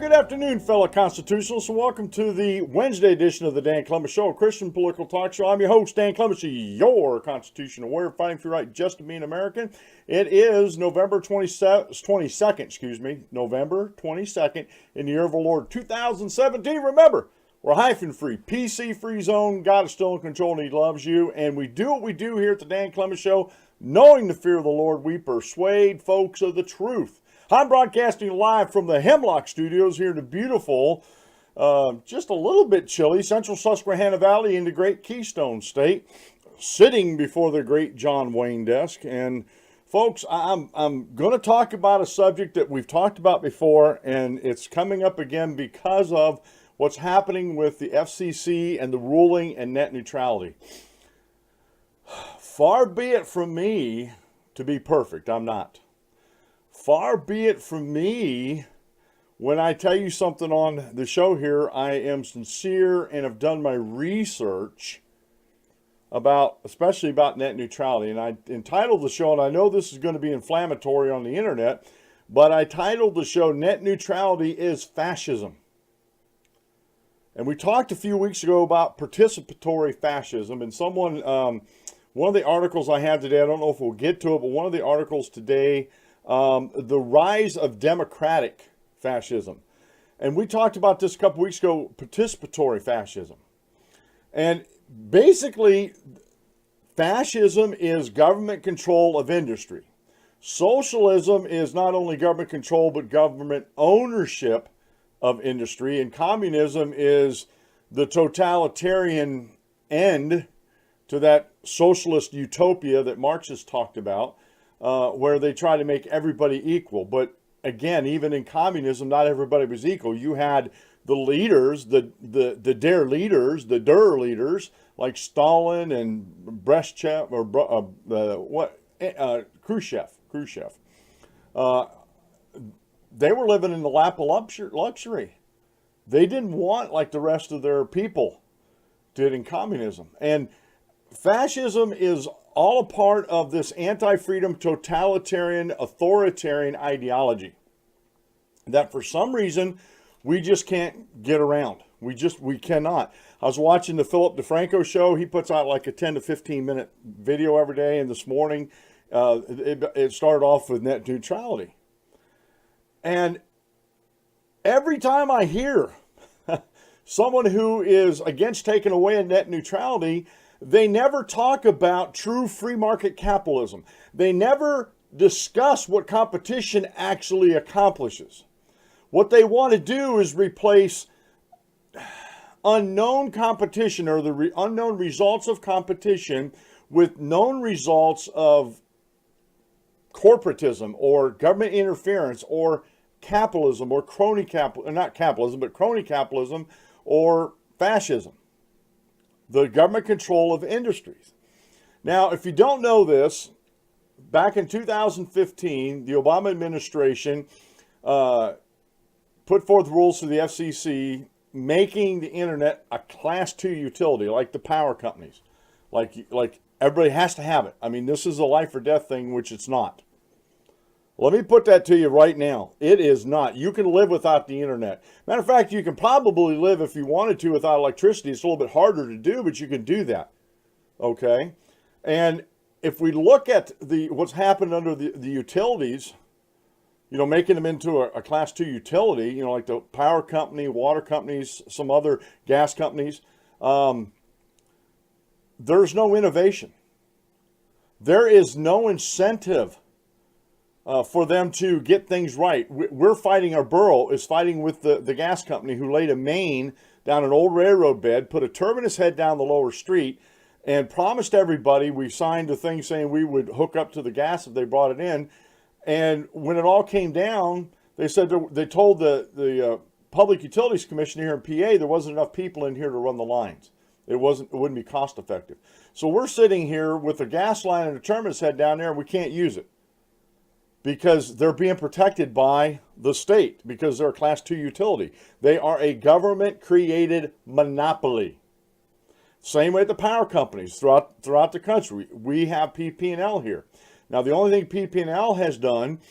good afternoon, fellow constitutionalists, and welcome to the Wednesday edition of the Dan Clemens Show, a Christian political talk show. I'm your host, Dan Clemens, your constitutional warrior fighting for your right just to be an American. It is November 22nd, November 22nd, in the year of our Lord 2017. Remember, we're hyphen-free, PC-free zone. God is still in control and He loves you. And we do what we do here at the Dan Clemens Show, knowing the fear of the Lord, we persuade folks of the truth. I'm broadcasting live from the Hemlock Studios here in the beautiful, just a little bit chilly, central Susquehanna Valley in the great Keystone State, sitting before the great John Wayne desk. And folks, I'm going to talk about a subject that we've talked about before, and it's coming up again because of what's happening with the FCC and the ruling and net neutrality. Far be it from me to be perfect. I'm not. Far be it from me when I tell you something on the show here. I am sincere and have done my research especially about net neutrality. And I entitled the show, and I know this is going to be inflammatory on the internet, but I titled the show, Net Neutrality is Fascism. And we talked a few weeks ago about participatory fascism, and someone, one of the articles I have today, I don't know if we'll get to it, but one of the articles today, the rise of democratic fascism. And we talked about this a couple weeks ago, participatory fascism. And basically, fascism is government control of industry. Socialism is not only government control, but government ownership of industry. And communism is the totalitarian end to that socialist utopia that Marx has talked about, where they try to make everybody equal. But again, even in communism, not everybody was equal. You had the leaders, the der leaders, like Stalin and Khrushchev. They were living in the lap of luxury. They didn't want like the rest of their people did in communism. And fascism is all a part of this anti-freedom, totalitarian, authoritarian ideology that for some reason we just can't get around. We cannot. I was watching the Philip DeFranco show. He puts out like a 10 to 15 minute video every day. And this morning, it started off with net neutrality. And every time I hear someone who is against taking away a net neutrality, they never talk about true free market capitalism. They never discuss what competition actually accomplishes. What they want to do is replace unknown competition or the unknown results of competition with known results of corporatism or government interference or capitalism or crony capitalism, not capitalism, but crony capitalism or fascism. The government control of industries. Now, if you don't know this, back in 2015, the Obama administration put forth rules to the FCC making the internet a class 2 utility, like the power companies. Like everybody has to have it. I mean, this is a life or death thing, which it's not. Let me put that to you right now. It is not. You can live without the internet. Matter of fact, you can probably live if you wanted to without electricity. It's a little bit harder to do, but you can do that. Okay? And if we look at what's happened under the utilities, making them into a class 2 utility, like the power company, water companies, some other gas companies, there's no innovation. There is no incentive for them to get things right. We're fighting, our borough is fighting with the gas company who laid a main down an old railroad bed, put a turbinous head down the lower street, and promised everybody, we signed a thing saying we would hook up to the gas if they brought it in. And when it all came down, they said they told the Public Utilities Commission here in PA there wasn't enough people in here to run the lines. It wouldn't be cost effective. So we're sitting here with a gas line and a turbinous head down there, and we can't use it because they're being protected by the state because they're a class 2 utility. They are a government-created monopoly. Same way with the power companies throughout the country. We have PP&L here. Now, the only thing PP&L has done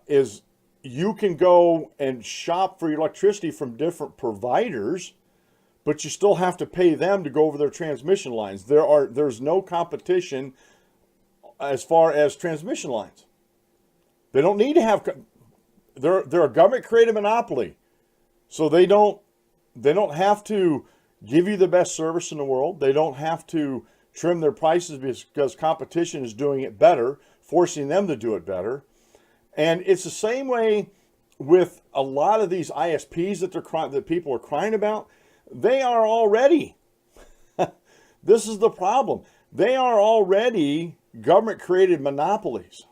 is you can go and shop for electricity from different providers, but you still have to pay them to go over their transmission lines. There's no competition as far as transmission lines. They don't need to have. They're a government-created monopoly, so they don't have to give you the best service in the world. They don't have to trim their prices because competition is doing it better, forcing them to do it better. And it's the same way with a lot of these ISPs that people are crying about. They are already, this is the problem, they are already government-created monopolies.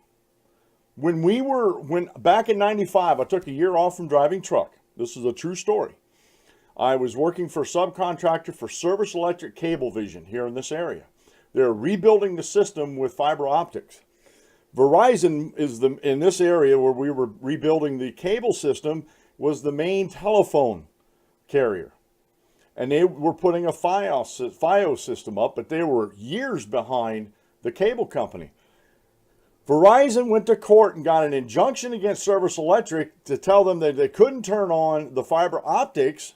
When back in 95, I took a year off from driving truck. This is a true story. I was working for a subcontractor for Service Electric Cablevision here in this area. They're rebuilding the system with fiber optics. Verizon is in this area where we were rebuilding the cable system, was the main telephone carrier. And they were putting a FiOS system up, but they were years behind the cable company. Verizon went to court and got an injunction against Service Electric to tell them that they couldn't turn on the fiber optics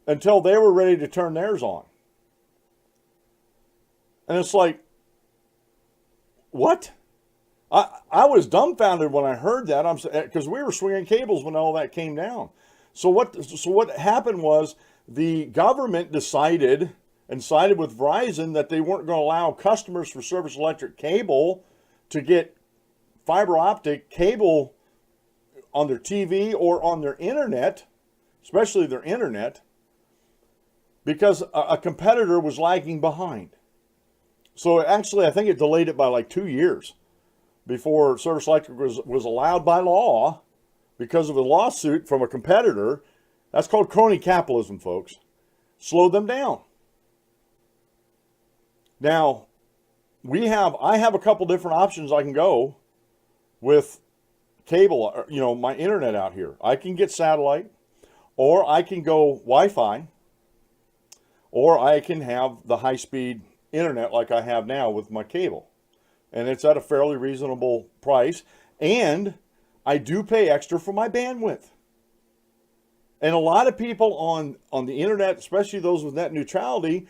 until they were ready to turn theirs on. And it's like, what? I was dumbfounded when I heard that, because we were swinging cables when all that came down. So what happened was the government decided and sided with Verizon that they weren't going to allow customers for Service Electric cable to get fiber optic cable on their TV or on their internet, especially their internet, because a competitor was lagging behind. So actually, I think it delayed it by like 2 years before Service Electric was allowed by law, because of a lawsuit from a competitor. That's called crony capitalism, folks. Slowed them down. Now, I have a couple different options I can go with cable, my internet out here. I can get satellite, or I can go Wi-Fi, or I can have the high-speed internet like I have now with my cable. And it's at a fairly reasonable price. And I do pay extra for my bandwidth. And a lot of people on the internet, especially those with net neutrality,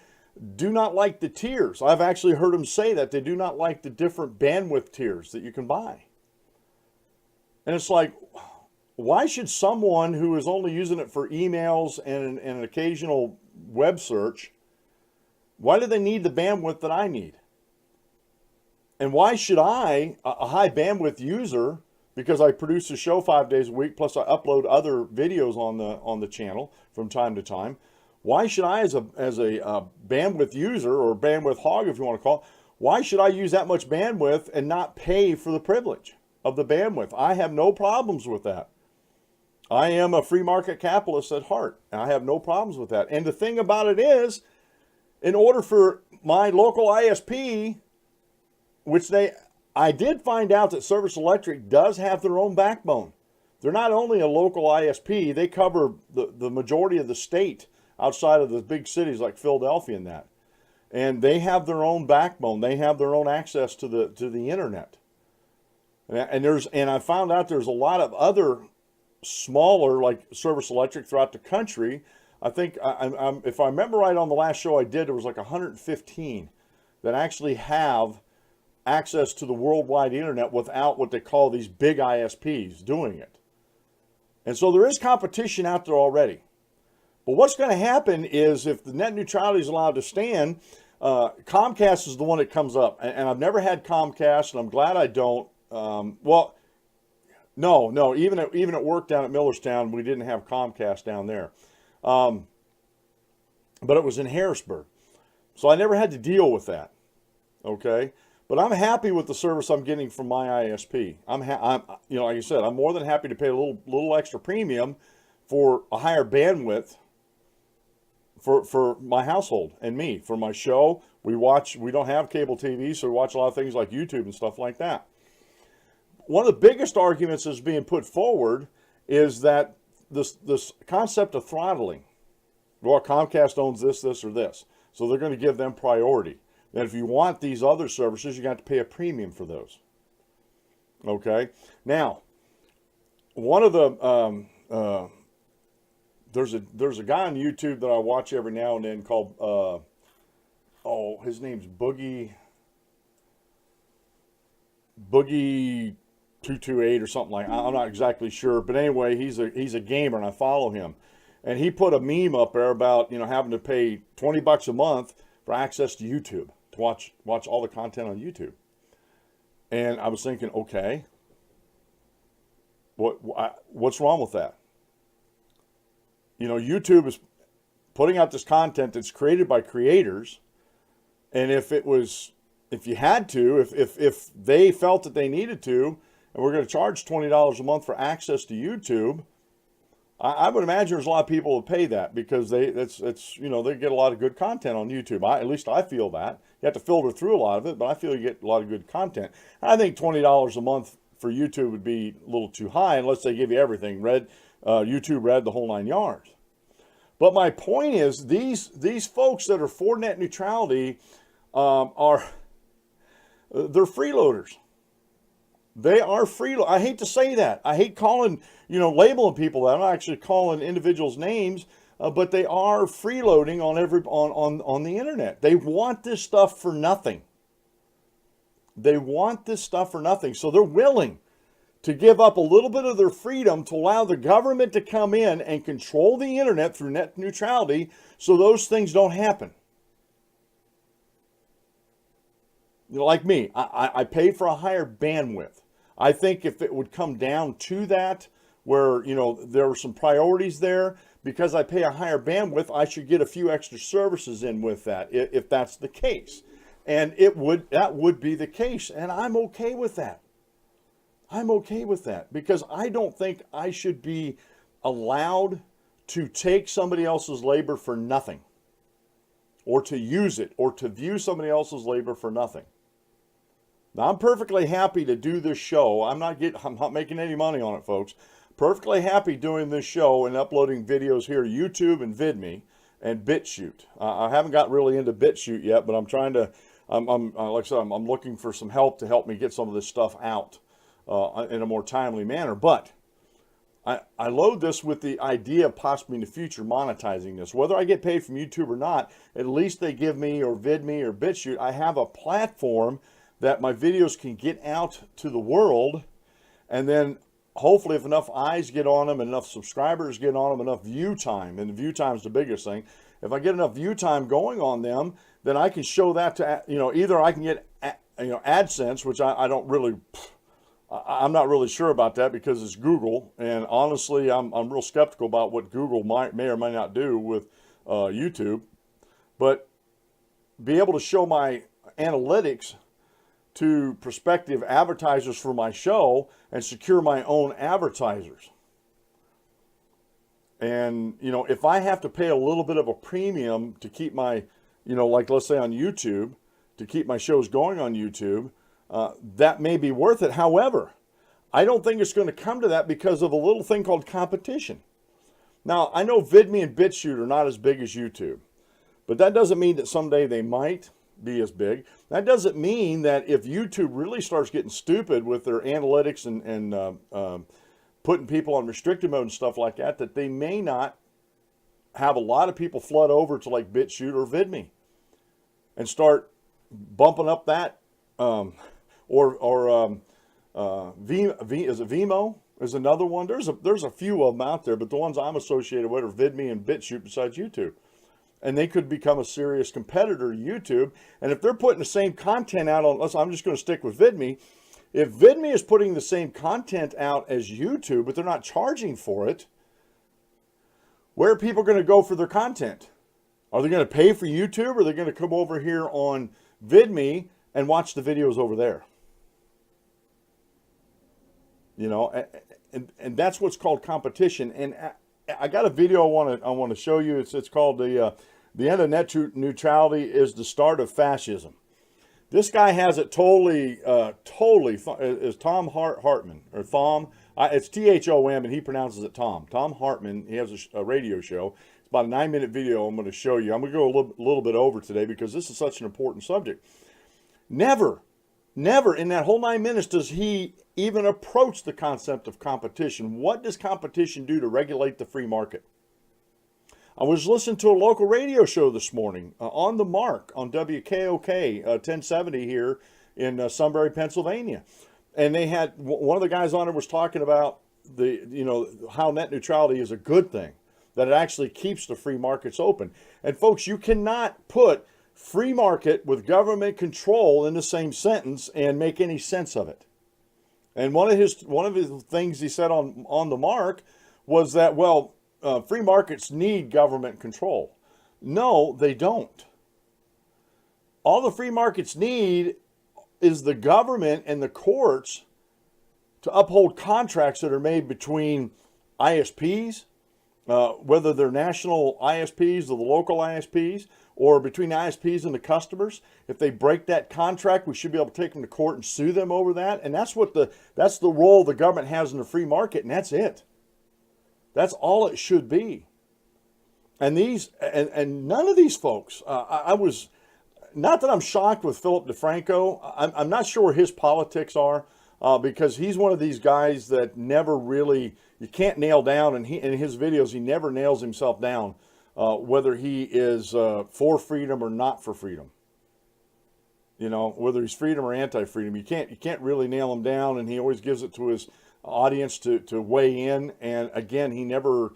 do not like the tiers. I've actually heard them say that they do not like the different bandwidth tiers that you can buy. And it's like, why should someone who is only using it for emails and an occasional web search, why do they need the bandwidth that I need? And why should I, a high bandwidth user, because I produce a show 5 days a week, plus I upload other videos on the channel from time to time, why should I, as a bandwidth user, or bandwidth hog if you want to call it, why should I use that much bandwidth and not pay for the privilege of the bandwidth? I have no problems with that. I am a free market capitalist at heart, and I have no problems with that. And the thing about it is, in order for my local ISP, which I did find out that Service Electric does have their own backbone. They're not only a local ISP, they cover the majority of the state outside of the big cities like Philadelphia and that. And they have their own backbone. They have their own access to the internet. And I found out there's a lot of other smaller, like Service Electric, throughout the country. I think, if I remember right, on the last show I did, there was like 115 that actually have access to the worldwide internet without what they call these big ISPs doing it. And so there is competition out there already. But what's going to happen is, if the net neutrality is allowed to stand, Comcast is the one that comes up. And I've never had Comcast, and I'm glad I don't. No, even at work down at Millerstown, we didn't have Comcast down there. But it was in Harrisburg. So I never had to deal with that. Okay? But I'm happy with the service I'm getting from my ISP. I'm like I said, I'm more than happy to pay a little extra premium for a higher bandwidth for my household and me. For my show, we don't have cable TV, so we watch a lot of things like YouTube and stuff like that. One of the biggest arguments that's being put forward is that this concept of throttling. Well, Comcast owns this, or this, so they're going to give them priority. And if you want these other services, you got to pay a premium for those. Okay? Now, one of the there's a guy on YouTube that I watch every now and then called oh, his name's Boogie 228 or something like. I'm not exactly sure, but anyway, he's a gamer and I follow him. And he put a meme up there about, you know, having to pay $20 a month for access to YouTube to watch all the content on YouTube. And I was thinking, okay, what's wrong with that? You know, YouTube is putting out this content that's created by creators, and if you had to, if they felt that they needed to, and we're going to charge $20 a month for access to YouTube, I would imagine there's a lot of people who pay that because it's you know, they get a lot of good content on YouTube. At least I feel that. You have to filter through a lot of it, but I feel you get a lot of good content. I think $20 a month for YouTube would be a little too high unless they give you everything, YouTube Red, the whole 9 yards. But my point is, these folks that are for net neutrality they're freeloaders. They are freeloaders. I hate to say that. I hate calling, you know, labeling people that. I'm not actually calling individuals names, but they are freeloading on the internet. They want this stuff for nothing. They want this stuff for nothing. So they're willing to give up a little bit of their freedom to allow the government to come in and control the internet through net neutrality so those things don't happen. You know, like me, I pay for a higher bandwidth. I think if it would come down to that, where, you know, there were some priorities there, because I pay a higher bandwidth, I should get a few extra services in with that, if that's the case. And that would be the case, and I'm okay with that. I'm okay with that, because I don't think I should be allowed to take somebody else's labor for nothing, or to use it, or to view somebody else's labor for nothing. Now, I'm perfectly happy to do this show. I'm not making any money on it, folks. Perfectly happy doing this show and uploading videos here to YouTube and VidMe and BitChute. I haven't got really into BitChute yet, but I'm trying to. Like I said, I'm looking for some help to help me get some of this stuff out in a more timely manner. But I load this with the idea of possibly in the future monetizing this. Whether I get paid from YouTube or not, at least they give me, or VidMe or BitChute, I have a platform that my videos can get out to the world, and then hopefully if enough eyes get on them, enough subscribers get on them, enough view time, and the view time is the biggest thing. If I get enough view time going on them, then I can show that to, you know, either I can get, you know, AdSense, which I'm not really sure about that because it's Google, and honestly, I'm real skeptical about what Google may or may not do with YouTube, but be able to show my analytics to prospective advertisers for my show and secure my own advertisers. And, you know, if I have to pay a little bit of a premium to keep my, you know, like let's say on YouTube, to keep my shows going on YouTube, that may be worth it. However, I don't think it's going to come to that because of a little thing called competition. Now, I know VidMe and BitChute are not as big as YouTube, but that doesn't mean that someday they might be as big. That doesn't mean that if YouTube really starts getting stupid with their analytics and putting people on restricted mode and stuff like that, that they may not have a lot of people flood over to like BitChute or VidMe and start bumping up that, is it Vimeo is another one. There's a few of them out there, but the ones I'm associated with are VidMe and BitChute besides YouTube. And they could become a serious competitor to YouTube. And if they're putting the same content out on, I'm just going to stick with VidMe. If VidMe is putting the same content out as YouTube, but they're not charging for it, where are people going to go for their content? Are they going to pay for YouTube, or are they going to come over here on VidMe and watch the videos over there? You know, and that's what's called competition. And I got a video I want to show you. It's called the end of net neutrality is the start of fascism. This guy has it totally is Tom Hartman, or Thom. It's Thom, and he pronounces it Tom. Tom Hartman. He has a radio show. It's about a 9-minute video I'm going to show you. I'm going to go a little bit over today because this is such an important subject. Never Never in that whole 9 minutes does he even approach the concept of competition. What does competition do to regulate the free market? I was listening to a local radio show this morning, On the Mark, on WKOK 1070 here in Sunbury, Pennsylvania. And they had, one of the guys on it was talking about how net neutrality is a good thing, that it actually keeps the free markets open. And folks, you cannot put free market with government control in the same sentence and make any sense of it. And one of his things he said on the Mark was that, free markets need government control. No, they don't. All the free markets need is the government and the courts to uphold contracts that are made between ISPs, whether they're national ISPs or the local ISPs, or between the ISPs and the customers. If they break that contract, we should be able to take them to court and sue them over that. And that's the role the government has in the free market, and that's it. That's all it should be. And none of these folks, I was, not that I'm shocked with Philip DeFranco. I'm not sure where his politics are, because he's one of these guys that never really, you can't nail down, and in his videos, he never nails himself down, whether he is for freedom or not for freedom. Whether he's freedom or anti-freedom, you can't really nail him down, and he always gives it to his audience to weigh in. And again, he never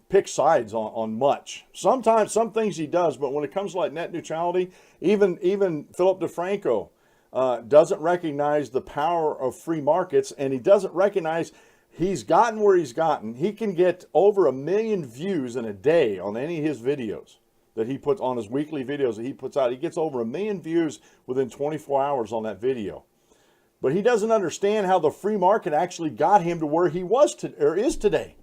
picks sides on much. Sometimes some things he does, but when it comes to like net neutrality, even Philip DeFranco doesn't recognize the power of free markets, and he doesn't recognize he's gotten where he's gotten. He can get over 1 million views in a day on any of his videos that he puts on, his weekly videos that he puts out. He gets over 1 million views within 24 hours on that video. But he doesn't understand how the free market actually got him to where he is today.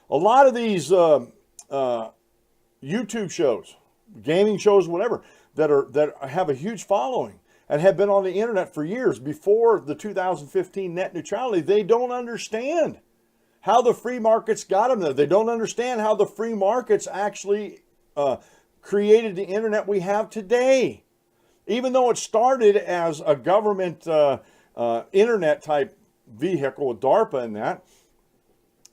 A lot of these YouTube shows, gaming shows, whatever, that have a huge following and have been on the internet for years before the 2015 net neutrality, they don't understand how the free markets got them there. They don't understand how the free markets actually created the internet we have today. Even though it started as a government internet type vehicle with DARPA and that,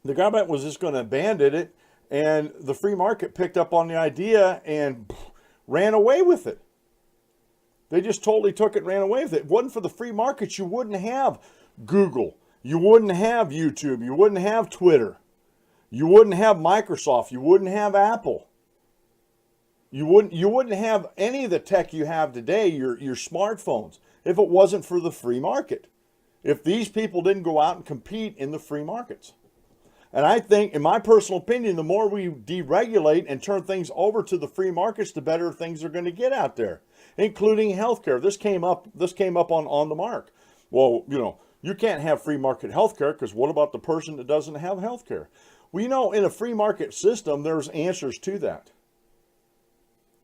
the government was just going to abandon it, and the free market picked up on the idea and ran away with it. They just totally took it and ran away with it. If it wasn't for the free markets, you wouldn't have Google. You wouldn't have YouTube. You wouldn't have Twitter. You wouldn't have Microsoft. You wouldn't have Apple. You wouldn't have any of the tech you have today, your smartphones, if it wasn't for the free market. If these people didn't go out and compete in the free markets. And I think, in my personal opinion, the more we deregulate and turn things over to the free markets, the better things are going to get out there, including healthcare. This came up on the Mark. Well, you can't have free market healthcare because what about the person that doesn't have healthcare? Well, in a free market system, there's answers to that.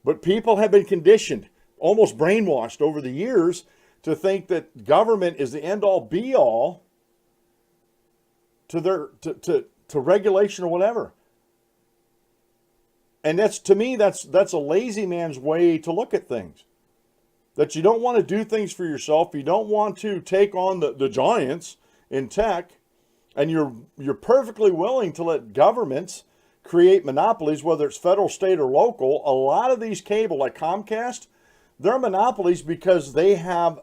But people have been conditioned, almost brainwashed over the years, to think that government is the end-all be-all to regulation or whatever. And to me, that's a lazy man's way to look at things. That you don't want to do things for yourself. You don't want to take on the giants in tech, and you're perfectly willing to let governments create monopolies, whether it's federal, state, or local. A lot of these cable, like Comcast, they're monopolies because they have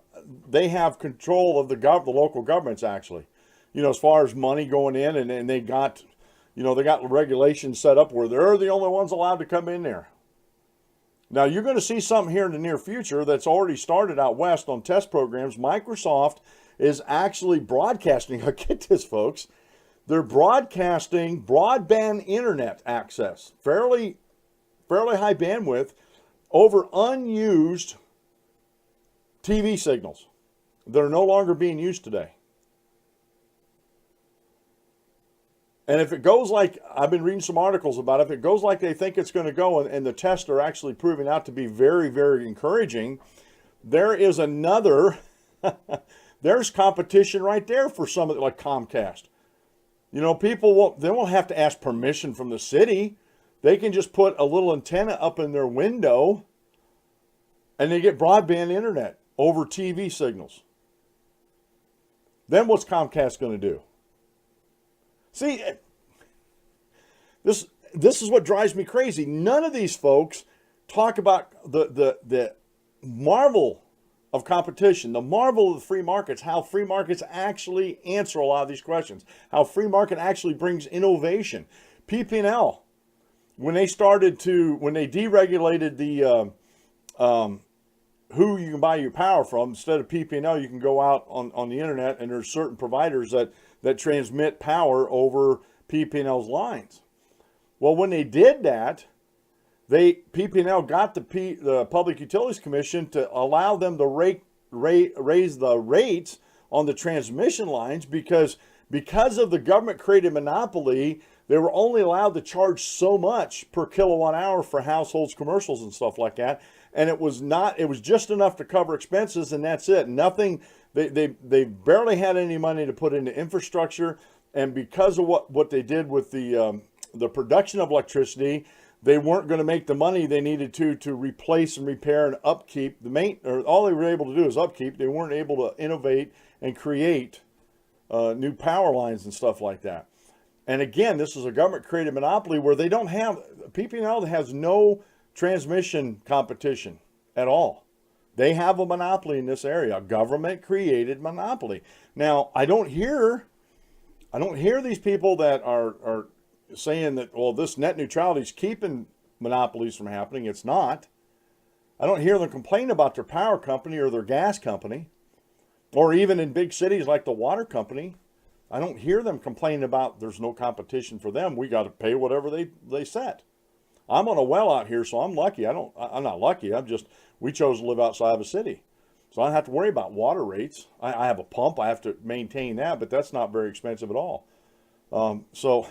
control of the local governments, actually. As far as money going in, and they got regulations set up where they're the only ones allowed to come in there. Now, you're going to see something here in the near future that's already started out west on test programs. Microsoft is actually broadcasting, get this, folks, they're broadcasting broadband internet access, fairly high bandwidth, over unused TV signals that are no longer being used today. And if it goes like, I've been reading some articles about it, if it goes like they think it's going to go, and the tests are actually proving out to be very, very encouraging, there is there's competition right there for something like Comcast. People they won't have to ask permission from the city. They can just put a little antenna up in their window and they get broadband internet. over TV signals. Then what's Comcast going to do? See, this is what drives me crazy. None of these folks talk about the marvel of competition, the marvel of the free markets, how free markets actually answer a lot of these questions, how free market actually brings innovation. PP&L, when they deregulated the who you can buy your power from, instead of PP&L, you can go out on the internet, and there's certain providers that transmit power over PP&L's lines. Well, when they did that, PP&L got the Public Utilities Commission to allow them to raise the rates on the transmission lines because of the government-created monopoly. They were only allowed to charge so much per kilowatt hour for households, commercials, and stuff like that. And it was just enough to cover expenses, and that's it. Nothing. They barely had any money to put into infrastructure, and because of what they did with the production of electricity, they weren't going to make the money they needed to replace and repair and upkeep all they were able to do is upkeep. They weren't able to innovate and create new power lines and stuff like that. And again, this is a government-created monopoly where they don't have PP&L has no transmission competition at all. They have a monopoly in this area, a government-created monopoly. Now, I don't hear these people that are saying that, well, this net neutrality is keeping monopolies from happening. It's not. I don't hear them complain about their power company or their gas company, or even in big cities like the water company. I don't hear them complaining about there's no competition for them. We got to pay whatever they set. I'm on a well out here, so I'm lucky. I'm not lucky. We chose to live outside of a city. So I don't have to worry about water rates. I have a pump. I have to maintain that, but that's not very expensive at all. So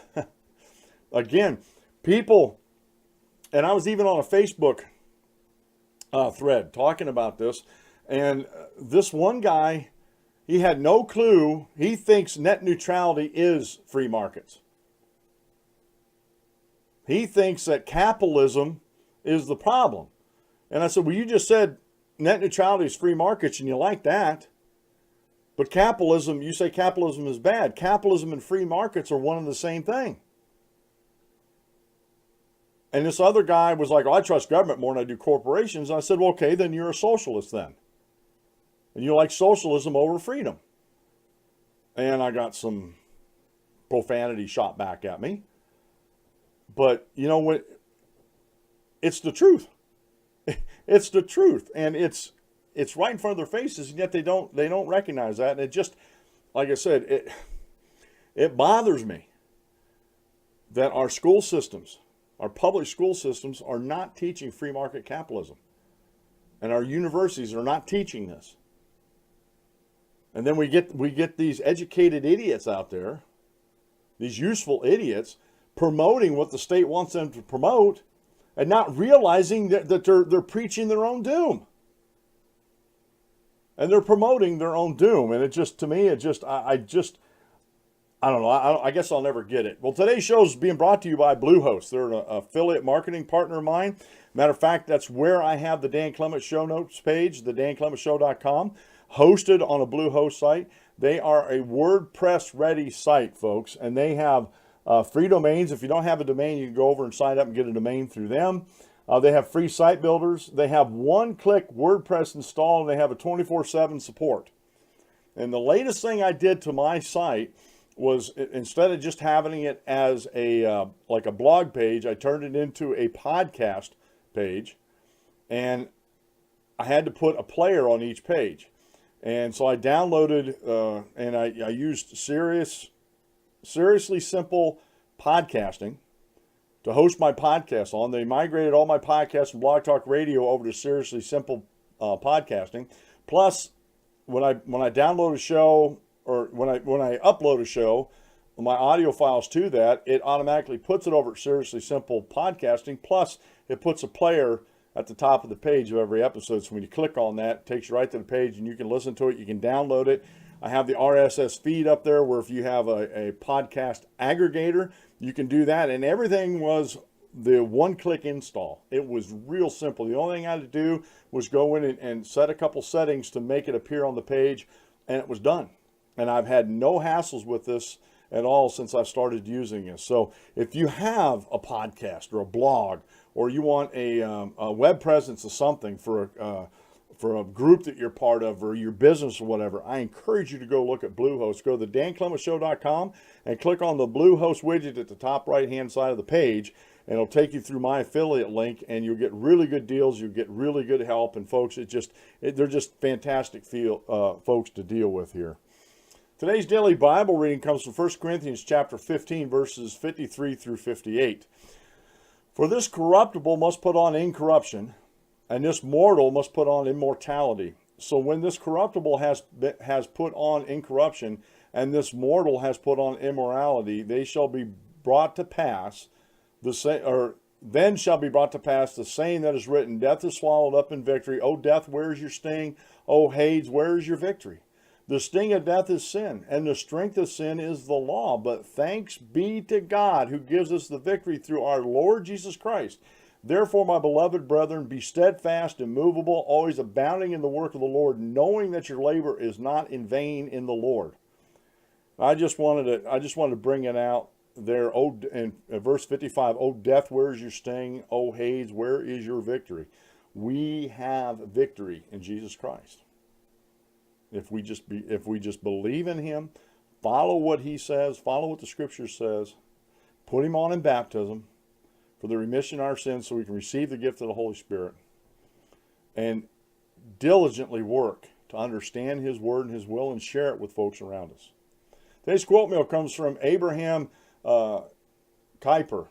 again, people, and I was even on a Facebook thread talking about this, and this one guy, he had no clue. He thinks net neutrality is free markets. He thinks that capitalism is the problem. And I said, well, you just said net neutrality is free markets, and you like that. But capitalism, you say capitalism is bad. Capitalism and free markets are one and the same thing. And this other guy was like, oh, I trust government more than I do corporations. And I said, well, okay, then you're a socialist then. And you like socialism over freedom. And I got some profanity shot back at me. But you know what? It's the truth. It's the truth, and it's right in front of their faces, and yet they don't recognize that. And it just, like I said, it bothers me that our school systems, our public school systems, are not teaching free market capitalism, and our universities are not teaching this. And then we get these educated idiots out there, these useful idiots, promoting what the state wants them to promote, and not realizing that they're preaching their own doom. And they're promoting their own doom. And it just, to me, I don't know. I guess I'll never get it. Well, today's show is being brought to you by Bluehost. They're an affiliate marketing partner of mine. Matter of fact, that's where I have the Dan Clement Show Notes page, the danclementshow.com, hosted on a Bluehost site. They are a WordPress-ready site, folks, and they have free domains. If you don't have a domain, you can go over and sign up and get a domain through them. They have free site builders. They have one-click WordPress install, and they have a 24/7 support. And the latest thing I did to my site was, instead of just having it as like a blog page, I turned it into a podcast page, and I had to put a player on each page. And so I downloaded and I used Seriously Simple Podcasting to host my podcast on. They migrated all my podcasts from Blog Talk Radio over to Seriously Simple Podcasting. Plus, when I download a show, or when I upload a show, my audio files to that, it automatically puts it over at Seriously Simple Podcasting. Plus, it puts a player at the top of the page of every episode. So when you click on that, it takes you right to the page, and you can listen to it. You can download it. I have the RSS feed up there, where if you have a podcast aggregator, you can do that. And everything was the one-click install. It was real simple. The only thing I had to do was go in and set a couple settings to make it appear on the page, and it was done. And I've had no hassles with this at all since I started using this. So if you have a podcast or a blog, or you want a web presence of something for a group that you're part of, or your business or whatever, I encourage you to go look at Bluehost. Go to thedanclemenshow.com and click on the Bluehost widget at the top right-hand side of the page, and it'll take you through my affiliate link, and you'll get really good deals. You'll get really good help, and folks, they're just fantastic folks to deal with here. Today's daily Bible reading comes from 1 Corinthians chapter 15, verses 53 through 58. For this corruptible must put on incorruption, and this mortal must put on immortality. So when this corruptible has put on incorruption, and this mortal has put on immorality, they shall be brought to pass then shall be brought to pass the saying that is written, death is swallowed up in victory. O death, where is your sting? O Hades, where is your victory? The sting of death is sin, and the strength of sin is the law. But thanks be to God who gives us the victory through our Lord Jesus Christ. Therefore, my beloved brethren, be steadfast, immovable, always abounding in the work of the Lord, knowing that your labor is not in vain in the Lord. I just wanted to bring it out there. Oh, in verse 55, O death, where is your sting? O Hades, where is your victory? We have victory in Jesus Christ. If we just believe in him, follow what he says, follow what the scripture says, put him on in baptism for the remission of our sins so we can receive the gift of the Holy Spirit, and diligently work to understand his word and his will and share it with folks around us. Today's quote meal comes from Abraham Kuyper.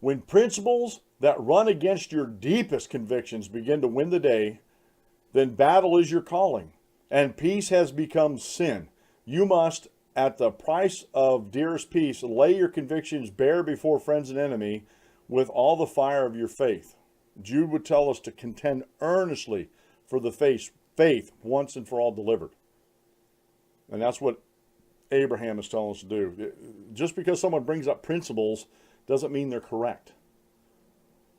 When principles that run against your deepest convictions begin to win the day, then battle is your calling, and peace has become sin. You must, at the price of dearest peace, lay your convictions bare before friends and enemy with all the fire of your faith. Jude would tell us to contend earnestly for the faith once and for all delivered. And that's what Abraham is telling us to do. Just because someone brings up principles doesn't mean they're correct.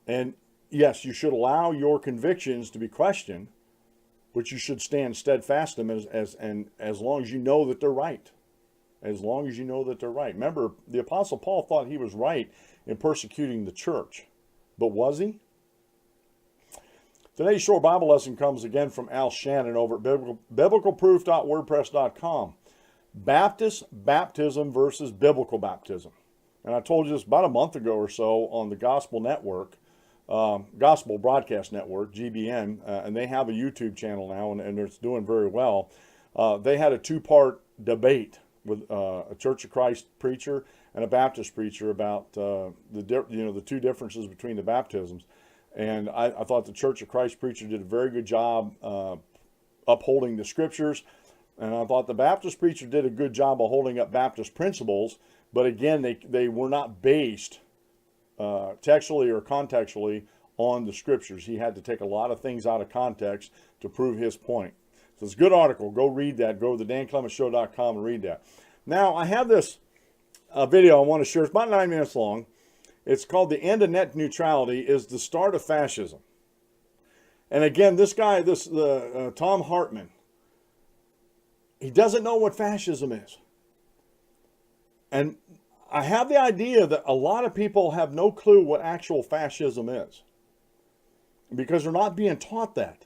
And yes, you should allow your convictions to be questioned, but you should stand steadfast in them as long as you know that they're right. As long as you know that they're right. Remember, the Apostle Paul thought he was right in persecuting the church. But was he? Today's short Bible lesson comes again from Al Shannon over at biblicalproof.wordpress.com. Baptist baptism versus biblical baptism. And I told you this about a month ago or so on the Gospel Network. Gospel Broadcast Network, GBN, and they have a YouTube channel now, and it's doing very well. They had a two-part debate with a Church of Christ preacher and a Baptist preacher about the two differences between the baptisms. And I thought the Church of Christ preacher did a very good job upholding the scriptures, and I thought the Baptist preacher did a good job of holding up Baptist principles. But again, they were not based textually or contextually on the scriptures. He had to take a lot of things out of context to prove his point. So it's a good article. Go read that. Go to thedanclemenshow.com and read that. Now, I have this video I want to share. It's about 9 minutes long. It's called The End of Net Neutrality is the Start of Fascism. And again, this guy, Tom Hartman, he doesn't know what fascism is. And I have the idea that a lot of people have no clue what actual fascism is, because they're not being taught that.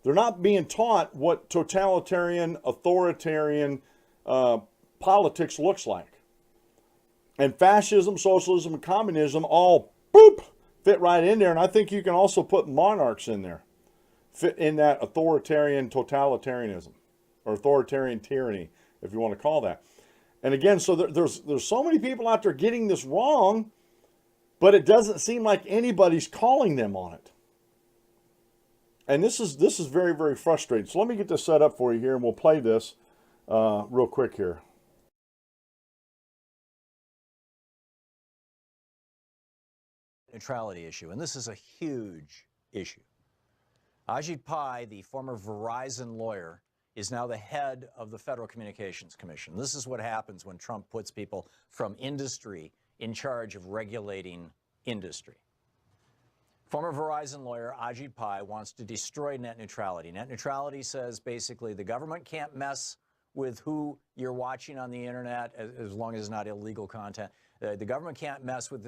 They're not being taught what totalitarian, authoritarian politics looks like. And fascism, socialism, and communism all fit right in there. And I think you can also put monarchs in there, fit in that authoritarian totalitarianism, or authoritarian tyranny, if you want to call that. And again, so there's so many people out there getting this wrong, but it doesn't seem like anybody's calling them on it. And this is very, very frustrating. So let me get this set up for you here, and we'll play this real quick here. Neutrality issue, and this is a huge issue. Ajit Pai, the former Verizon lawyer, is now the head of the Federal Communications Commission. This is what happens when Trump puts people from industry in charge of regulating industry. Former Verizon lawyer Ajit Pai wants to destroy net neutrality. Net neutrality says basically the government can't mess with who you're watching on the internet as long as it's not illegal content. The government can't mess with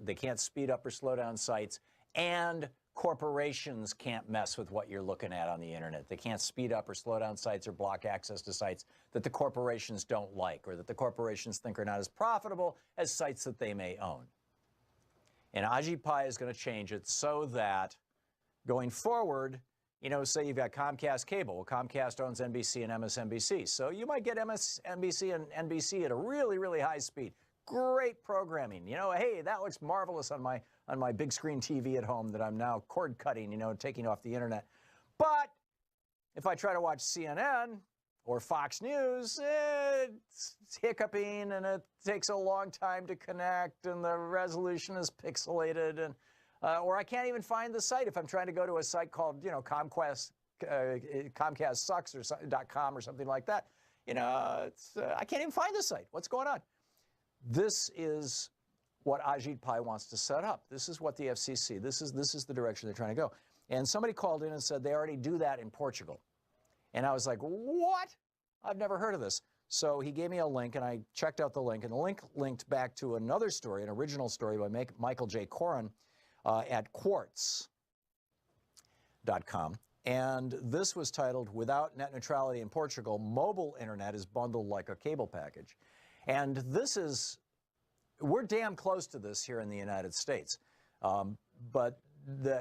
they can't speed up or slow down sites, and corporations can't mess with what you're looking at on the internet. They can't speed up or slow down sites or block access to sites that the corporations don't like or that the corporations think are not as profitable as sites that they may own. And Ajit Pai is going to change it so that going forward, you know, say you've got Comcast cable. Well, Comcast owns NBC and MSNBC. So you might get MSNBC and NBC at a really, really high speed. Great programming. You know, hey, that looks marvelous on my big screen TV at home that I'm now cord cutting, you know, taking off the internet. But if I try to watch CNN or Fox News, it's hiccuping and it takes a long time to connect and the resolution is pixelated, and or I can't even find the site if I'm trying to go to a site called, you know, Comcast Sucks or .com or something like that. You know, I can't even find the site. What's going on? This is what Ajit Pai wants to set up. This is what the FCC, this is the direction they're trying to go. And somebody called in and said they already do that in Portugal. And I was like, what? I've never heard of this. So he gave me a link, and I checked out the link, and the link linked back to another story, an original story by Michael J. Coren at quartz.com. And this was titled, "Without Net Neutrality in Portugal, Mobile Internet is Bundled Like a Cable Package." And this is, we're damn close to this here in the United States. But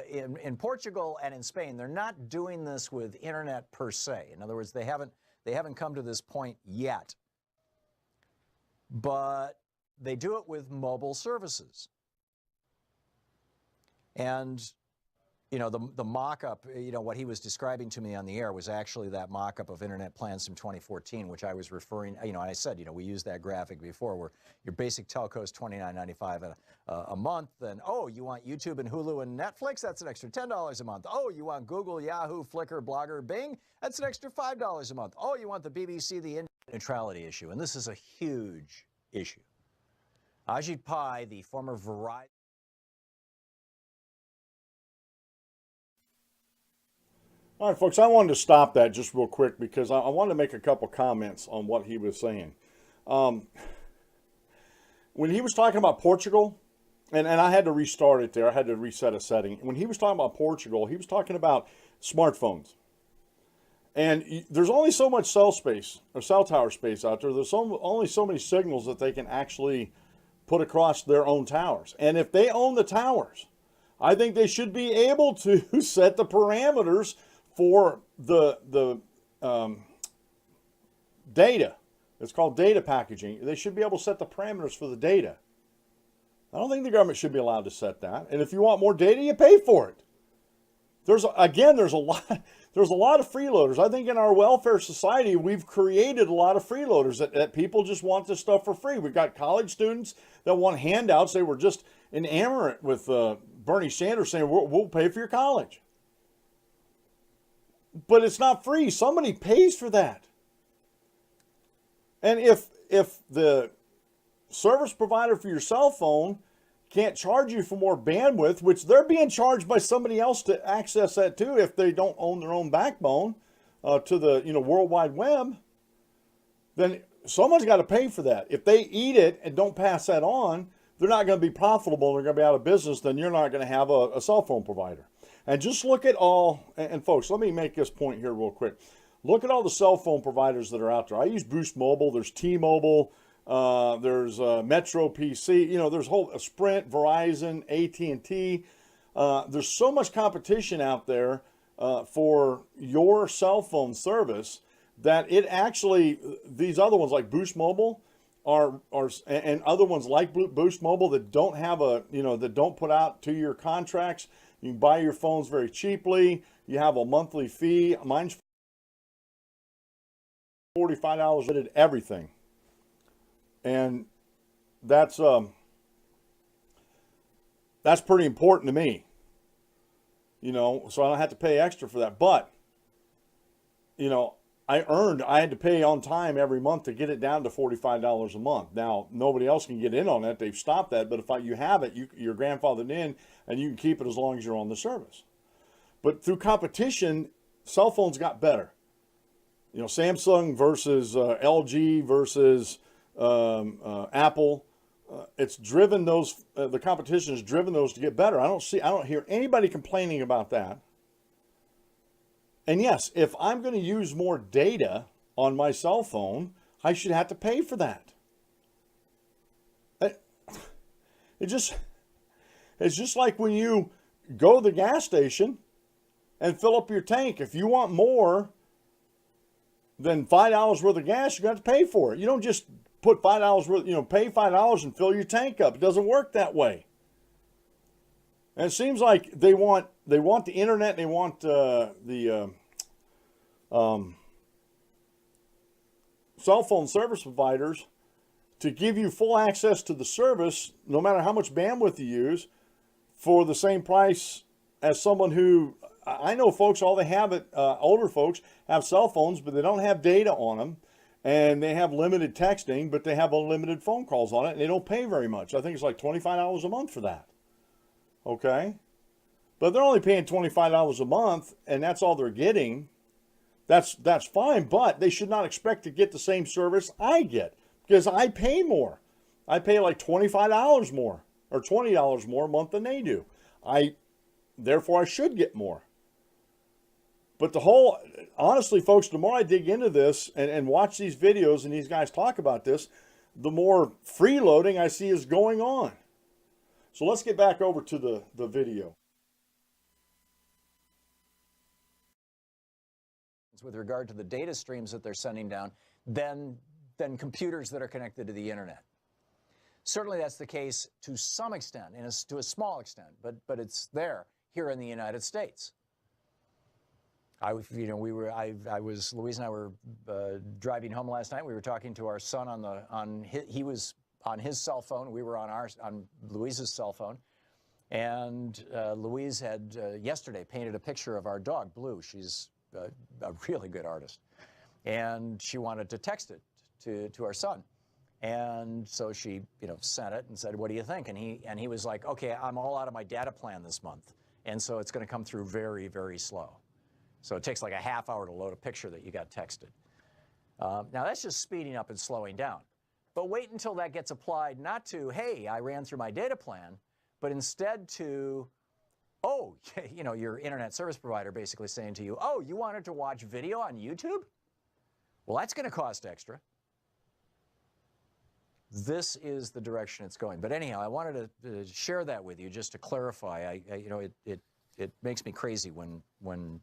in Portugal and in Spain, they're not doing this with internet per se. In other words, they haven't come to this point yet. But they do it with mobile services. And, you know, the mock-up, you know, what he was describing to me on the air was actually that mock-up of internet plans from 2014, which I was referring, you know, I said, you know, we used that graphic before where your basic telco is $29.95 a month. Then, oh, you want YouTube and Hulu and Netflix? That's an extra $10 a month. Oh, you want Google, Yahoo, Flickr, Blogger, Bing? That's an extra $5 a month. Oh, you want the BBC, the net neutrality issue. And this is a huge issue. Ajit Pai, the former Verizon. All right, folks, I wanted to stop that just real quick because I wanted to make a couple comments on what he was saying. When he was talking about Portugal, and I had to restart it there, I had to reset a setting. When he was talking about Portugal, he was talking about smartphones. And there's only so much cell space, or cell tower space out there. There's only so many signals that they can actually put across their own towers. And if they own the towers, I think they should be able to set the parameters for the data. It's called data packaging. They should be able to set the parameters for the data. I don't think the government should be allowed to set that. And if you want more data, you pay for it. There's a lot of freeloaders. I think in our welfare society, we've created a lot of freeloaders that people just want this stuff for free. We've got college students that want handouts. They were just enamored with Bernie Sanders saying, we'll pay for your college. But it's not free. Somebody pays for that. And if the service provider for your cell phone can't charge you for more bandwidth, which they're being charged by somebody else to access that too if they don't own their own backbone to the World Wide Web, then someone's got to pay for that. If they eat it and don't pass that on, they're not going to be profitable. They're going to be out of business. Then you're not going to have a cell phone provider. And just look at all, and folks, let me make this point here real quick. Look at all the cell phone providers that are out there. I use Boost Mobile. There's T-Mobile. There's Metro PC. There's whole Sprint, Verizon, AT&T. There's so much competition out there for your cell phone service that it actually, these other ones like Boost Mobile and other ones like Boost Mobile that don't have that don't put out 2-year contracts. You can buy your phones very cheaply. You have a monthly fee. Mine's $45. I did everything. And that's pretty important to me. So I don't have to pay extra for that. But, I had to pay on time every month to get it down to $45 a month. Now, nobody else can get in on that. They've stopped that. But if you have it, you're grandfathered in, and you can keep it as long as you're on the service. But through competition, cell phones got better. You know, Samsung versus LG versus Apple. It's driven those. The competition has driven those to get better. I don't hear anybody complaining about that. And yes, if I'm going to use more data on my cell phone, I should have to pay for that. It's just like when you go to the gas station and fill up your tank. If you want more than $5 worth of gas, you got to pay for it. You don't just put $5 worth, pay $5 and fill your tank up. It doesn't work that way. And it seems like they want the internet, and they want the cell phone service providers to give you full access to the service, no matter how much bandwidth you use, for the same price as someone who, I know folks, all they have older folks have cell phones, but they don't have data on them, and they have limited texting, but they have unlimited phone calls on it, and they don't pay very much. I think it's like $25 a month for that. Okay? But they're only paying $25 a month, and that's all they're getting. That's fine, but they should not expect to get the same service I get, because I pay more. I pay like $25 more or $20 more a month than they do. Therefore I should get more. But honestly, folks, the more I dig into this and watch these videos and these guys talk about this, the more freeloading I see is going on. So let's get back over to the video. With regard to the data streams that they're sending down than computers that are connected to the internet. Certainly that's the case to some extent, to a small extent, but it's there here in the United States. Louise and I were driving home last night. We were talking to our son he was on his cell phone. We were on Louise's cell phone. And Louise had yesterday painted a picture of our dog, Blue. She's a really good artist. And she wanted to text it to our son. And so she, sent it and said, "What do you think?" And he was like, "Okay, I'm all out of my data plan this month. And so it's going to come through very, very slow." So it takes like a half hour to load a picture that you got texted. Now that's just speeding up and slowing down. But wait until that gets applied not to, "Hey, I ran through my data plan," but instead to, "Oh," your internet service provider basically saying to you, "Oh, you wanted to watch video on YouTube? Well, that's going to cost extra." This is the direction it's going. But anyhow, I wanted to share that with you just to clarify. It makes me crazy when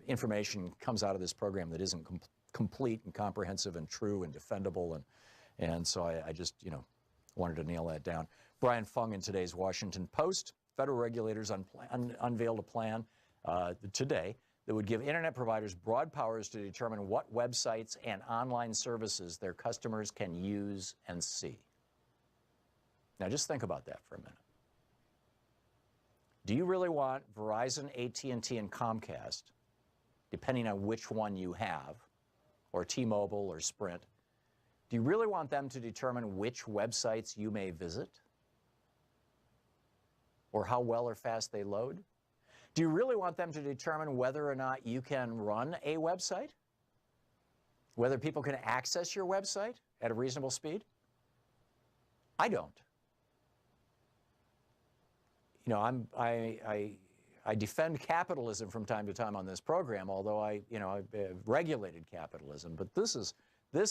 information comes out of this program that isn't complete and comprehensive and true and defendable, and so I just wanted to nail that down. Brian Fung in today's Washington Post. Federal regulators unveiled a plan today that would give internet providers broad powers to determine what websites and online services their customers can use and see. Now just think about that for a minute. Do you really want Verizon, AT&T, and Comcast, depending on which one you have, or T-Mobile or Sprint, do you really want them to determine which websites you may visit? Or how well or fast they load? Do you really want them to determine whether or not you can run a website? Whether people can access your website at a reasonable speed? I don't. I defend capitalism from time to time on this program, although I've regulated capitalism, but this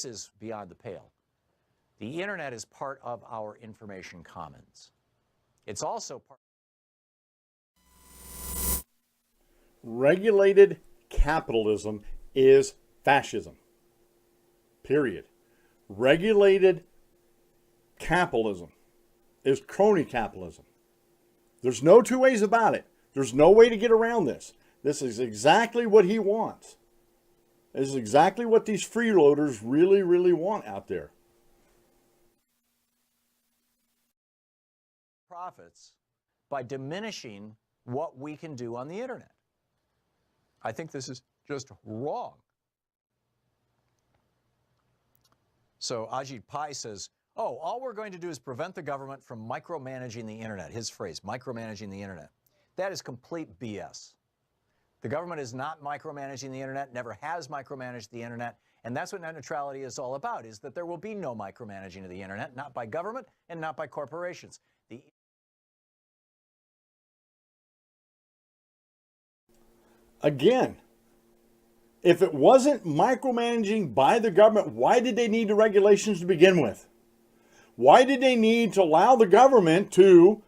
is beyond the pale. The internet is part of our information commons. It's also part. Regulated capitalism is fascism. Period. Regulated capitalism is crony capitalism. There's no two ways about it. There's no way to get around this. This is exactly what he wants. This is exactly what these freeloaders really, really want out there. Profits by diminishing what we can do on the internet. I think this is just wrong. So Ajit Pai says, oh, all we're going to do is prevent the government from micromanaging the internet. His phrase, micromanaging the internet. That is complete BS. The government is not micromanaging the internet, never has micromanaged the internet, and that's what net neutrality is all about, is that there will be no micromanaging of the internet, not by government and not by corporations. Again, if it wasn't micromanaging by the government, why did they need the regulations to begin with? Why did they need to allow the government to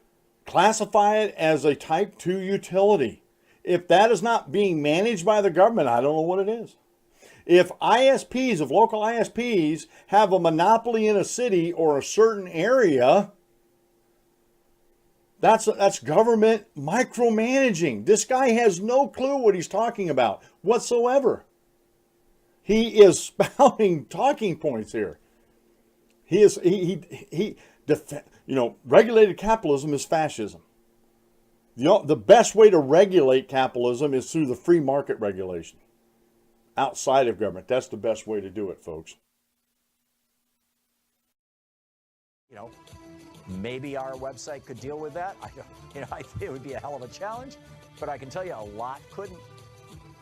classify it as a type 2 utility? If that is not being managed by the government, I don't know what it is. If ISPs, if local ISPs have a monopoly in a city or a certain area, that's government micromanaging. This guy has no clue what he's talking about whatsoever. He is spouting talking points here. Regulated capitalism is fascism. The best way to regulate capitalism is through the free market regulation. Outside of government. That's the best way to do it, folks. Maybe our website could deal with that. I think it would be a hell of a challenge, but I can tell you a lot couldn't.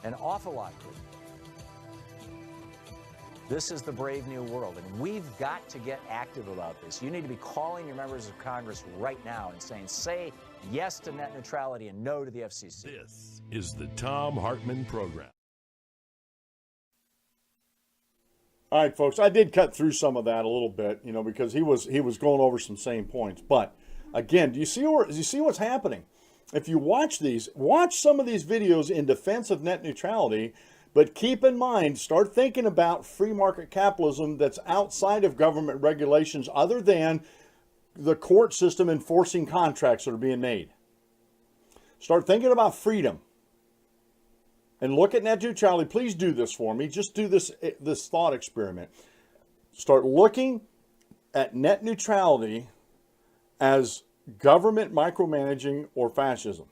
An awful lot couldn't. This is the brave new world, and we've got to get active about this. You need to be calling your members of Congress right now and saying, say yes to net neutrality and no to the FCC. This is the Thom Hartmann Program. All right, folks, I did cut through some of that a little bit, because he was going over some same points. But again, do you see what's happening? If you watch some of these videos in defense of net neutrality, but keep in mind, start thinking about free market capitalism that's outside of government regulations other than the court system enforcing contracts that are being made. Start thinking about freedom. And look at net neutrality. Please do this for me. Just do this thought experiment. Start looking at net neutrality as government micromanaging or fascism.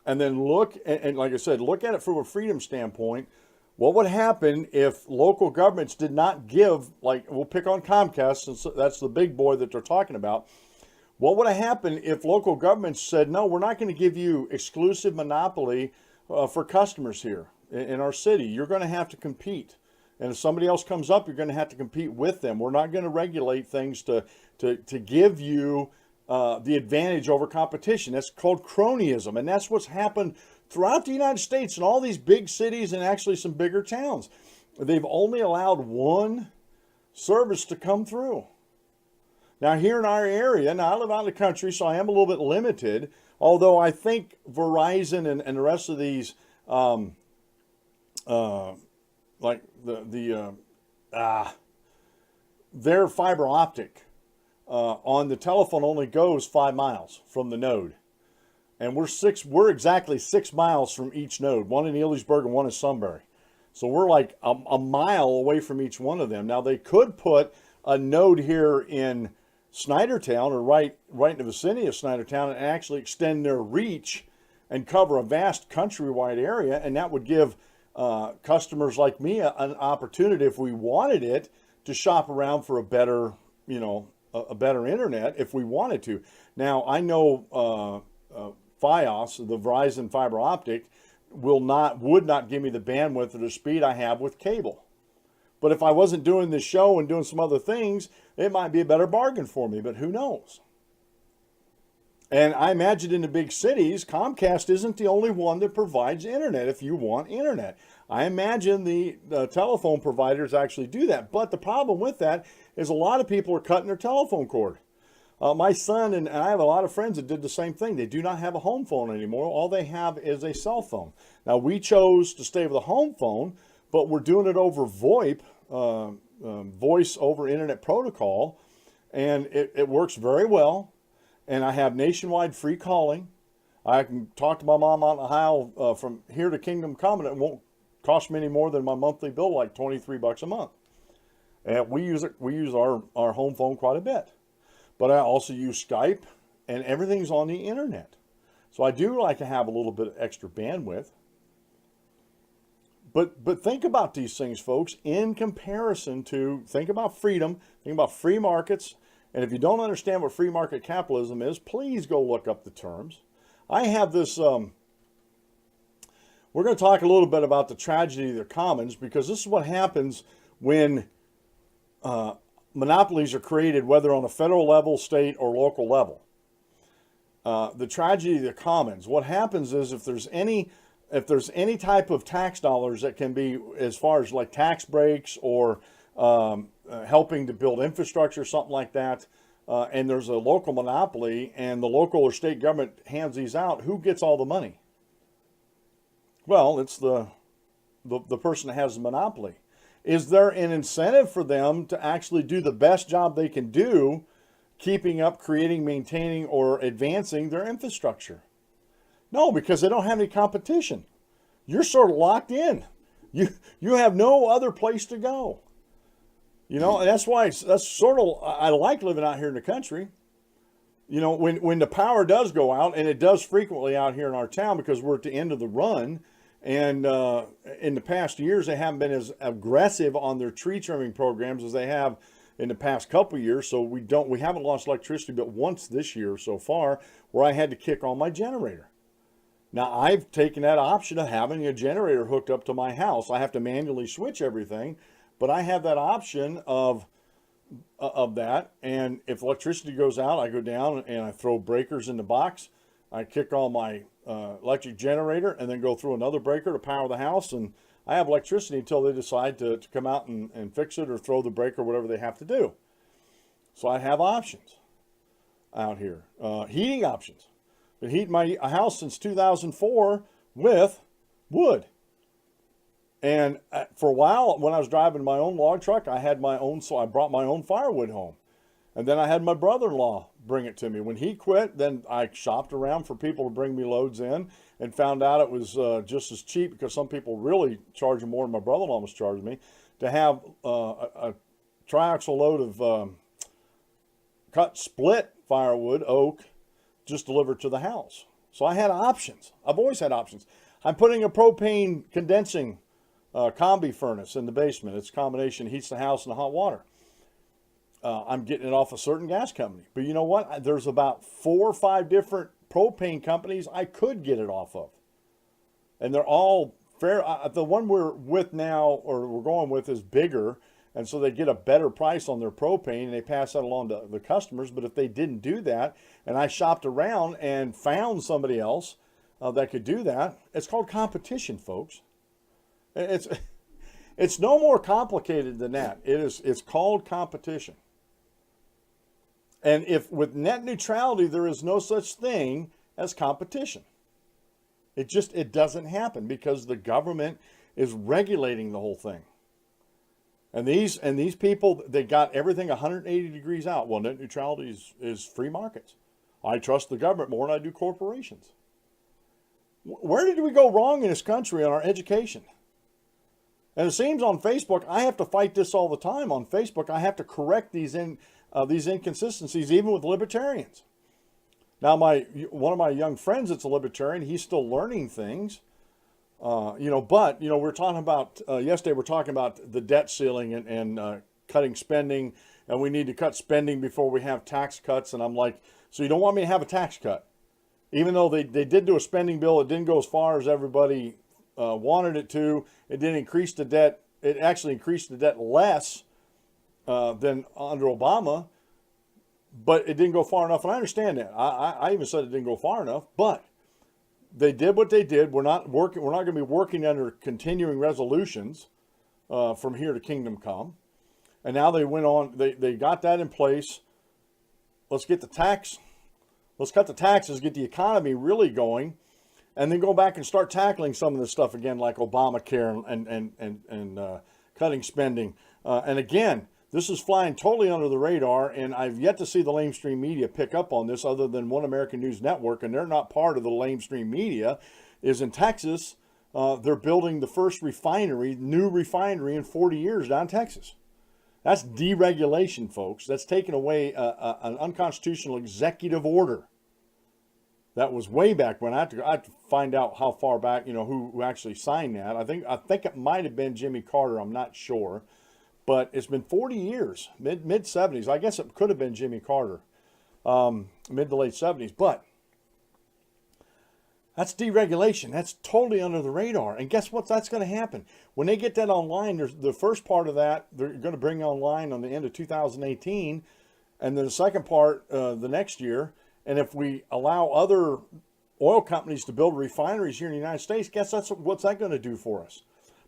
And then look, and like I said, look at it from a freedom standpoint. What would happen if local governments did not give, like, we'll pick on Comcast, since that's the big boy that they're talking about. What would happen if local governments said, no, we're not going to give you exclusive monopoly for customers here in our city? You're going to have to compete. And if somebody else comes up, you're going to have to compete with them. We're not going to regulate things to give you the advantage over competition. That's called cronyism. And that's what's happened throughout the United States in all these big cities and actually some bigger towns. They've only allowed one service to come through. Now here in our area, now I live out in the country, so I am a little bit limited, although I think Verizon and the rest of these, their fiber optic on the telephone only goes 5 miles from the node. And we're exactly 6 miles from each node, one in Ellisburg and one in Sunbury. So we're like a mile away from each one of them. Now they could put a node here in Snydertown or right in the vicinity of Snydertown and actually extend their reach and cover a vast countrywide area, and that would give customers like me an opportunity, if we wanted it, to shop around for a better, a better internet if we wanted to. Now I know Fios, the Verizon fiber optic, would not give me the bandwidth or the speed I have with cable. But if I wasn't doing this show and doing some other things, it might be a better bargain for me, but who knows? And I imagine in the big cities, Comcast isn't the only one that provides internet if you want internet. I imagine the telephone providers actually do that. But the problem with that is a lot of people are cutting their telephone cord. My son and I have a lot of friends that did the same thing. They do not have a home phone anymore. All they have is a cell phone. Now, we chose to stay with a home phone, but we're doing it over VoIP, voice over internet protocol, and it works very well. And I have nationwide free calling. I can talk to my mom out in Ohio from here to Kingdom Come, and it won't cost me any more than my monthly bill, like $23 a month. And we use our home phone quite a bit. But I also use Skype, and everything's on the internet. So I do like to have a little bit of extra bandwidth. But think about these things, folks, in comparison to, think about freedom, think about free markets. And if you don't understand what free market capitalism is, please go look up the terms. I have this, we're going to talk a little bit about the tragedy of the commons, because this is what happens when monopolies are created, whether on a federal level, state, or local level. The tragedy of the commons. What happens is if there's any type of tax dollars that can be, as far as like tax breaks or helping to build infrastructure, something like that, and there's a local monopoly and the local or state government hands these out, who gets all the money? Well, it's the person that has the monopoly. Is there an incentive for them to actually do the best job they can do, keeping up, creating, maintaining, or advancing their infrastructure? No, because they don't have any competition. You're sort of locked in. You have no other place to go. You know, and that's why that's sort of, I like living out here in the country. You know, when the power does go out, and it does frequently out here in our town because we're at the end of the run, and in the past years they haven't been as aggressive on their tree trimming programs as they have in the past couple of years. So we haven't lost electricity but once this year so far, where I had to kick on my generator. Now, I've taken that option of having a generator hooked up to my house. I have to manually switch everything, but I have that option of that. And if electricity goes out, I go down and I throw breakers in the box. I kick on my electric generator and then go through another breaker to power the house. And I have electricity until they decide to come out and fix it or throw the breaker, whatever they have to do. So I have options out here, heating options. Been heating my house since 2004 with wood. And for a while, when I was driving my own log truck, I had my own, so I brought my own firewood home. And then I had my brother-in-law bring it to me. When he quit, then I shopped around for people to bring me loads in and found out it was just as cheap, because some people really charge more than my brother-in-law was charging me, to have a triaxle load of cut split firewood, oak, just delivered to the house. So I had options. I've always had options. I'm putting a propane condensing combi furnace in the basement. It's a combination, heats the house and the hot water. I'm getting it off a certain gas company. But you know what? There's about 4 or 5 different propane companies I could get it off of. And they're all fair. The one we're with now, or we're going with, is bigger. And so they get a better price on their propane and they pass that along to the customers. But if they didn't do that, and I shopped around and found somebody else that could do that, it's called competition, folks. It's no more complicated than that. It's called competition. And if with net neutrality, there is no such thing as competition. It doesn't happen because the government is regulating the whole thing. And these people, they got everything 180 degrees out. Well, net neutrality is free markets. I trust the government more than I do corporations. Where did we go wrong in this country on our education? And it seems on Facebook, I have to fight this all the time on Facebook. I have to correct these inconsistencies, even with libertarians. Now, one of my young friends that's a libertarian, he's still learning things. We're talking about, yesterday we're talking about the debt ceiling and cutting spending, and we need to cut spending before we have tax cuts. And I'm like, so you don't want me to have a tax cut? Even though they did do a spending bill, it didn't go as far as everybody wanted it to. It didn't increase the debt. It actually increased the debt less than under Obama, but it didn't go far enough. And I understand that. I even said it didn't go far enough, but they did what they did. We're not going to be working under continuing resolutions from here to kingdom come. And now they went on. They got that in place. Let's cut the taxes, get the economy really going, and then go back and start tackling some of this stuff again, like Obamacare and cutting spending. And again, this is flying totally under the radar, and I've yet to see the lamestream media pick up on this, other than One American News Network, and they're not part of the lamestream media. Is in Texas, they're building the first new refinery in 40 years down in Texas. That's deregulation, folks. That's taking away an unconstitutional executive order That was way back when. I have to find out how far back, who actually signed that. I think it might have been Jimmy Carter. I'm not sure. But it's been 40 years, mid 70s. I guess it could have been Jimmy Carter, mid to late 70s. But that's deregulation. That's totally under the radar. And guess what? That's going to happen. When they get that online, there's the first part of that they're going to bring online on the end of 2018. And then the second part the next year. And if we allow other oil companies to build refineries here in the United States, guess what's that going to do for us?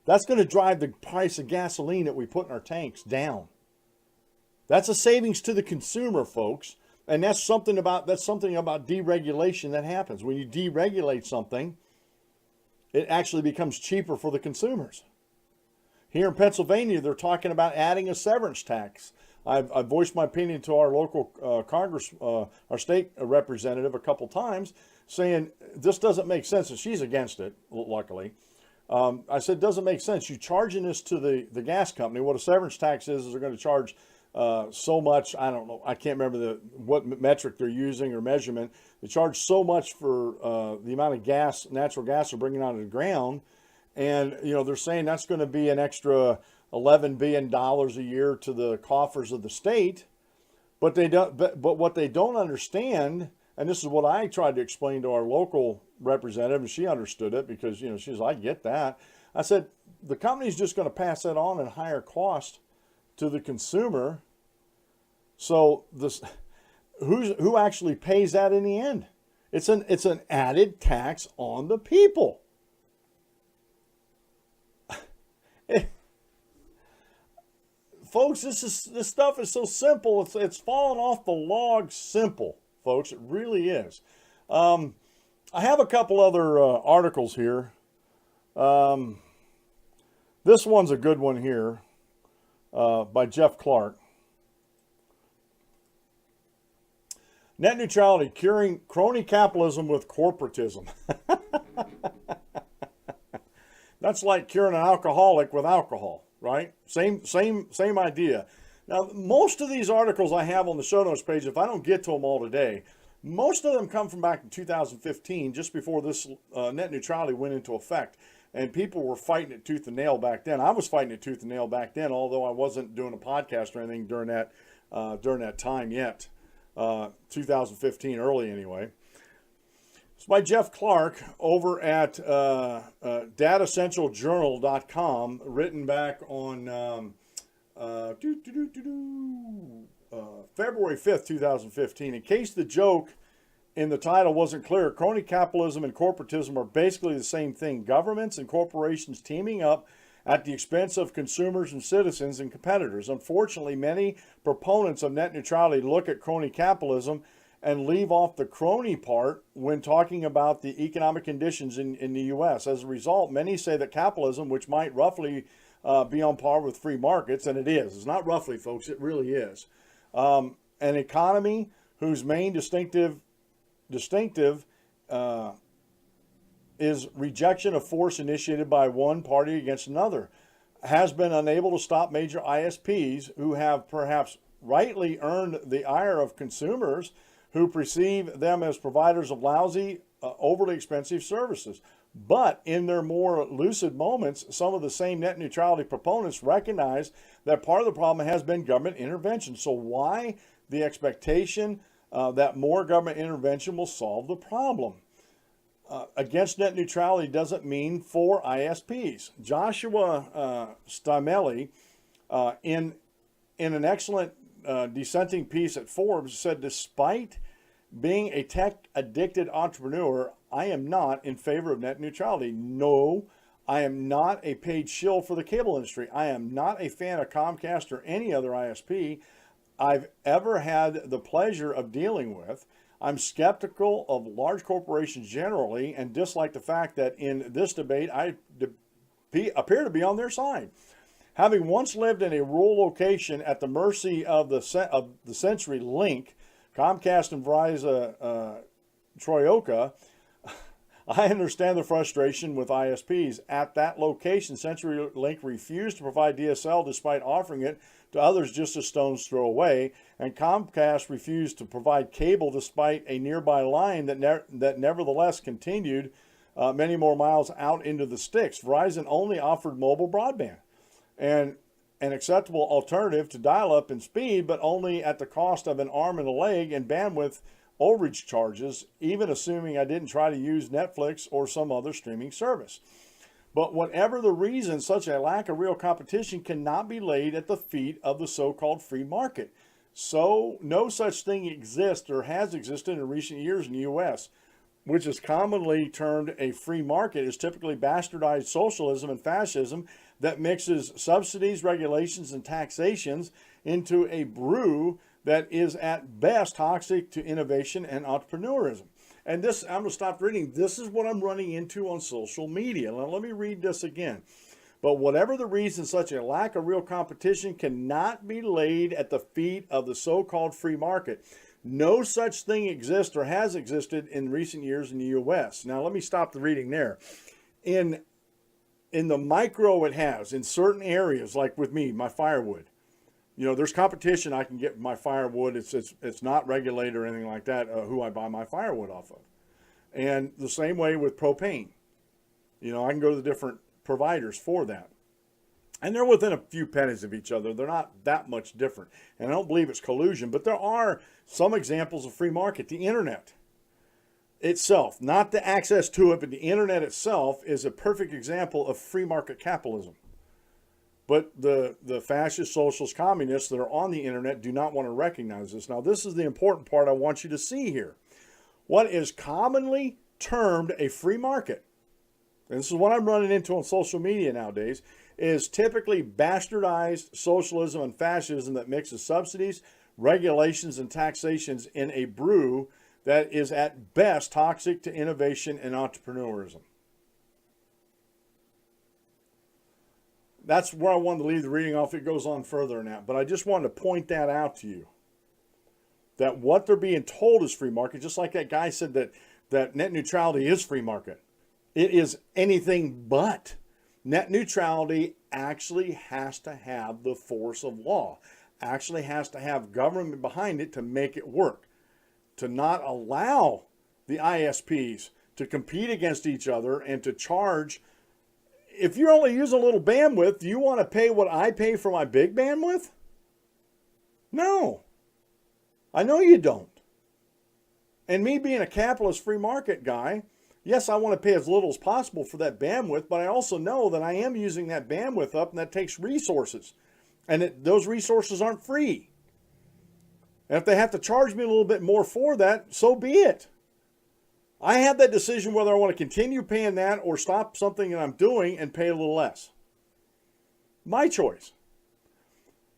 That's going to drive the price of gasoline that we put in our tanks down. That's a savings to the consumer, folks. And that's something about deregulation that happens. When you deregulate something, it actually becomes cheaper for the consumers. Here in Pennsylvania, they're talking about adding a severance tax. I've voiced my opinion to our local our state representative a couple times, saying this doesn't make sense, and she's against it, luckily. I said, it doesn't make sense. You're charging this to the gas company. What a severance tax is they're going to charge so much. I don't know. I can't remember what metric they're using or measurement. They charge so much for the amount of natural gas they're bringing out of the ground. And, they're saying that's going to be an extra $11 billion a year to the coffers of the state. But what they don't understand, and this is what I tried to explain to our local representative, and she understood it because, she's like, I get that. I said, the company's just going to pass that on at a higher cost to the consumer. So who actually pays that in the end? It's an added tax on the people. Folks, this stuff is so simple. It's falling off the log simple, folks. It really is. I have a couple other articles here. This one's a good one here by Jeff Clark. Net neutrality, curing crony capitalism with corporatism. That's like curing an alcoholic with alcohol, right? Same idea. Now, most of these articles I have on the show notes page, if I don't get to them all today, most of them come from back in 2015, just before this net neutrality went into effect. And people were fighting it tooth and nail back then. I was fighting it tooth and nail back then, although I wasn't doing a podcast or anything during that time yet. 2015, early anyway. It's by Jeff Clark over at datacentraljournal.com, written back on February 5th, 2015. In case the joke in the title wasn't clear, crony capitalism and corporatism are basically the same thing. Governments and corporations teaming up at the expense of consumers and citizens and competitors. Unfortunately, many proponents of net neutrality look at crony capitalism and leave off the crony part when talking about the economic conditions in the U.S. As a result, many say that capitalism, which might roughly be on par with free markets, and it is. It's not roughly, folks. It really is. An economy whose main distinctive is rejection of force initiated by one party against another, has been unable to stop major ISPs who have perhaps rightly earned the ire of consumers who perceive them as providers of lousy, overly expensive services. But in their more lucid moments, some of the same net neutrality proponents recognize that part of the problem has been government intervention. So why the expectation that more government intervention will solve the problem? Against net neutrality doesn't mean for ISPs. Joshua Stimelli, in an excellent dissenting piece at Forbes, said, despite being a tech-addicted entrepreneur, I am not in favor of net neutrality. No, I am not a paid shill for the cable industry. I am not a fan of Comcast or any other ISP I've ever had the pleasure of dealing with. I'm skeptical of large corporations generally and dislike the fact that in this debate I appear to be on their side. Having once lived in a rural location at the mercy of the CenturyLink, Comcast and Verizon Troika, I understand the frustration with ISPs. At that location, CenturyLink refused to provide DSL despite offering it to others just a stone's throw away, and Comcast refused to provide cable despite a nearby line that nevertheless continued many more miles out into the sticks. Verizon only offered mobile broadband and an acceptable alternative to dial-up in speed, but only at the cost of an arm and a leg and bandwidth overage charges, even assuming I didn't try to use Netflix or some other streaming service. But whatever the reason, such a lack of real competition cannot be laid at the feet of the so-called free market. So no such thing exists or has existed in recent years in the U.S., which is commonly termed a free market, is typically bastardized socialism and fascism that mixes subsidies, regulations, and taxations into a brew that is at best toxic to innovation and entrepreneurism. And this, I'm going to stop reading. This is what I'm running into on social media. Now, let me read this again. But whatever the reason, such a lack of real competition cannot be laid at the feet of the so-called free market. No such thing exists or has existed in recent years in the U.S. Now, let me stop the reading there. In the micro, it has. In certain areas, like with me, my firewood. You know, there's competition. I can get my firewood. It's not regulated or anything like that, who I buy my firewood off of. And the same way with propane. You know, I can go to the different providers for that. And they're within a few pennies of each other. They're not that much different. And I don't believe it's collusion, but there are some examples of free market. The internet itself, not the access to it, but the internet itself is a perfect example of free market capitalism. But the fascist, socialist, communists that are on the internet do not want to recognize this. Now, this is the important part I want you to see here. What is commonly termed a free market, and this is what I'm running into on social media nowadays, is typically bastardized socialism and fascism that mixes subsidies, regulations, and taxations in a brew that is at best toxic to innovation and entrepreneurism. That's where I wanted to leave the reading off. It goes on further than that. But I just wanted to point that out to you. That what they're being told is free market, just like that guy said that net neutrality is free market. It is anything but. Net neutrality actually has to have the force of law, actually has to have government behind it to make it work, to not allow the ISPs to compete against each other and to charge. If you're only using a little bandwidth, do you want to pay what I pay for my big bandwidth? No. I know you don't. And me being a capitalist free market guy, yes, I want to pay as little as possible for that bandwidth, but I also know that I am using that bandwidth up, and that takes resources. And those resources aren't free. And if they have to charge me a little bit more for that, so be it. I have that decision whether I want to continue paying that or stop something that I'm doing and pay a little less. My choice.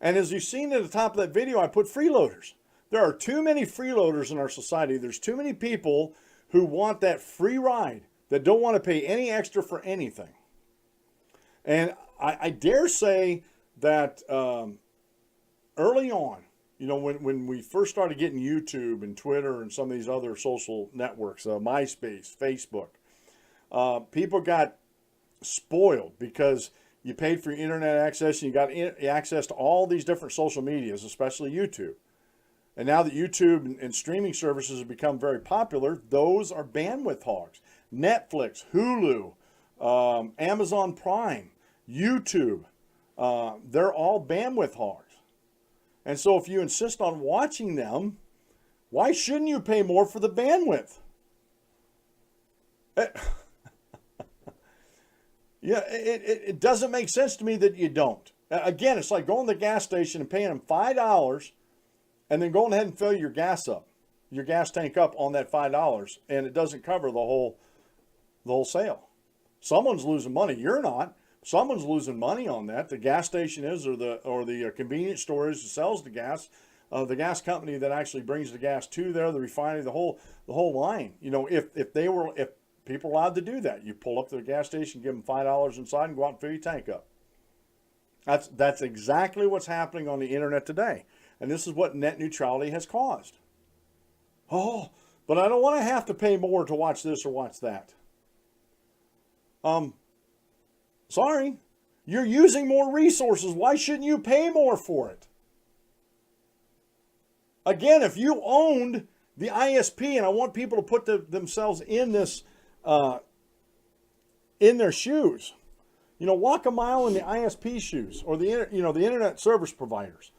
And as you've seen at the top of that video, I put freeloaders. There are too many freeloaders in our society. There's too many people who want that free ride, that don't want to pay any extra for anything. And I dare say that early on, you know, when we first started getting YouTube and Twitter and some of these other social networks, MySpace, Facebook, people got spoiled because you paid for internet access and you got access to all these different social medias, especially YouTube. And now that YouTube and streaming services have become very popular, those are bandwidth hogs. Netflix, Hulu, Amazon Prime, YouTube, they're all bandwidth hogs. And so if you insist on watching them, why shouldn't you pay more for the bandwidth? Yeah, it doesn't make sense to me that you don't. Again, it's like going to the gas station and paying them $5 and then going ahead and fill your gas tank up on that $5, and it doesn't cover the whole sale. Someone's losing money. You're not. Someone's losing money on that. The gas station is, or the convenience store is that sells the gas company that actually brings the gas to there, the refinery, the whole line. You know, if people are allowed to do that, you pull up to the gas station, give them $5 inside, and go out and fill your tank up. That's exactly what's happening on the internet today, and this is what net neutrality has caused. Oh, but I don't want to have to pay more to watch this or watch that. Sorry, you're using more resources. Why shouldn't you pay more for it? Again, if you owned the ISP, and I want people to put themselves in this, in their shoes. Walk a mile in the ISP shoes, or the internet service providers,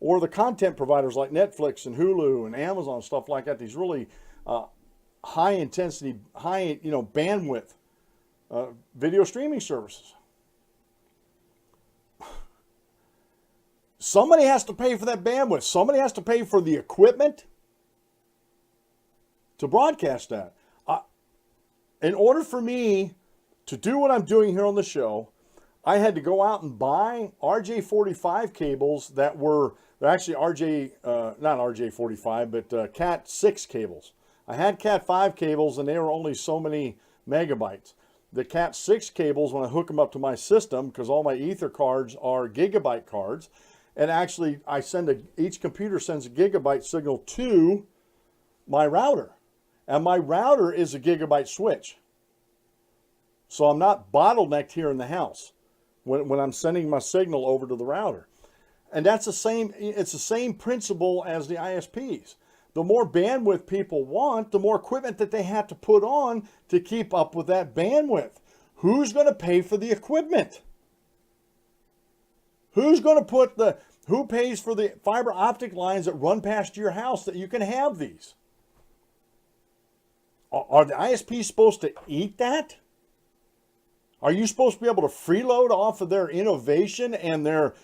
or the content providers like Netflix and Hulu and Amazon, stuff like that. These really high intensity, high bandwidth video streaming services. Somebody has to pay for that bandwidth. Somebody has to pay for the equipment to broadcast that. In order for me to do what I'm doing here on the show, I had to go out and buy RJ45 cables that were, they're actually not RJ45, but Cat 6 cables. I had Cat 5 cables and they were only so many megabytes. The Cat 6 cables, when I hook them up to my system, because all my Ether cards are gigabyte cards, and actually each computer sends a gigabyte signal to my router. And my router is a gigabyte switch. So I'm not bottlenecked here in the house when I'm sending my signal over to the router. And it's the same principle as the ISPs. The more bandwidth people want, the more equipment that they have to put on to keep up with that bandwidth. Who's going to pay for the equipment? Who pays for the fiber optic lines that run past your house that you can have these? Are the ISPs supposed to eat that? Are you supposed to be able to freeload off of their innovation and their,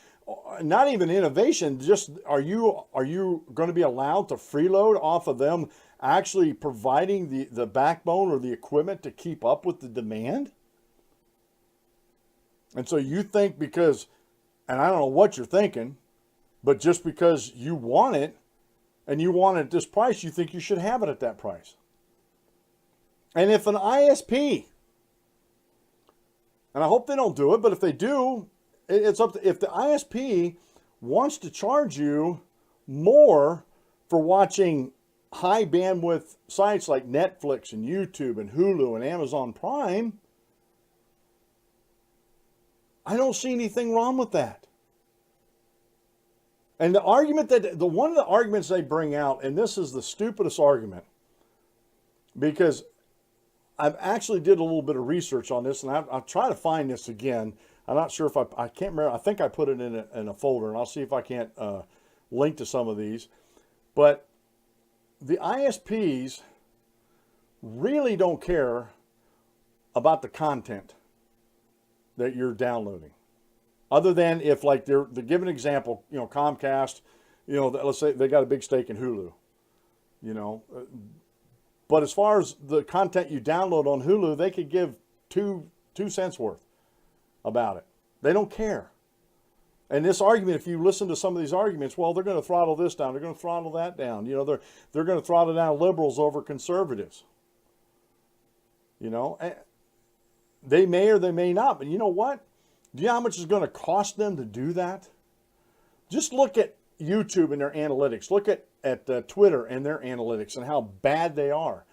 not even innovation, just are you going to be allowed to freeload off of them actually providing the backbone or the equipment to keep up with the demand? And so you think because, and I don't know what you're thinking, but just because you want it and you want it at this price, you think you should have it at that price. And if an ISP, and I hope they don't do it, but if they do, it's up to, if the ISP wants to charge you more for watching high bandwidth sites like Netflix and YouTube and Hulu and Amazon Prime, I don't see anything wrong with that. And the argument one of the arguments they bring out, and this is the stupidest argument, because I've actually did a little bit of research on this, and I'll try to find this again. I'm not sure if I can't remember. I think I put it in a folder, and I'll see if I can't link to some of these. But the ISPs really don't care about the content that you're downloading. Other than if, like, they give an example, Comcast, let's say they got a big stake in Hulu, But as far as the content you download on Hulu, they could give two cents worth about it. They don't care. And this argument, if you listen to some of these arguments, well, they're going to throttle this down, they're going to throttle that down. They're going to throttle down liberals over conservatives. They may or they may not, but you know what? Do you know how much it's going to cost them to do that? Just look at YouTube and their analytics. Look at Twitter and their analytics and how bad they are.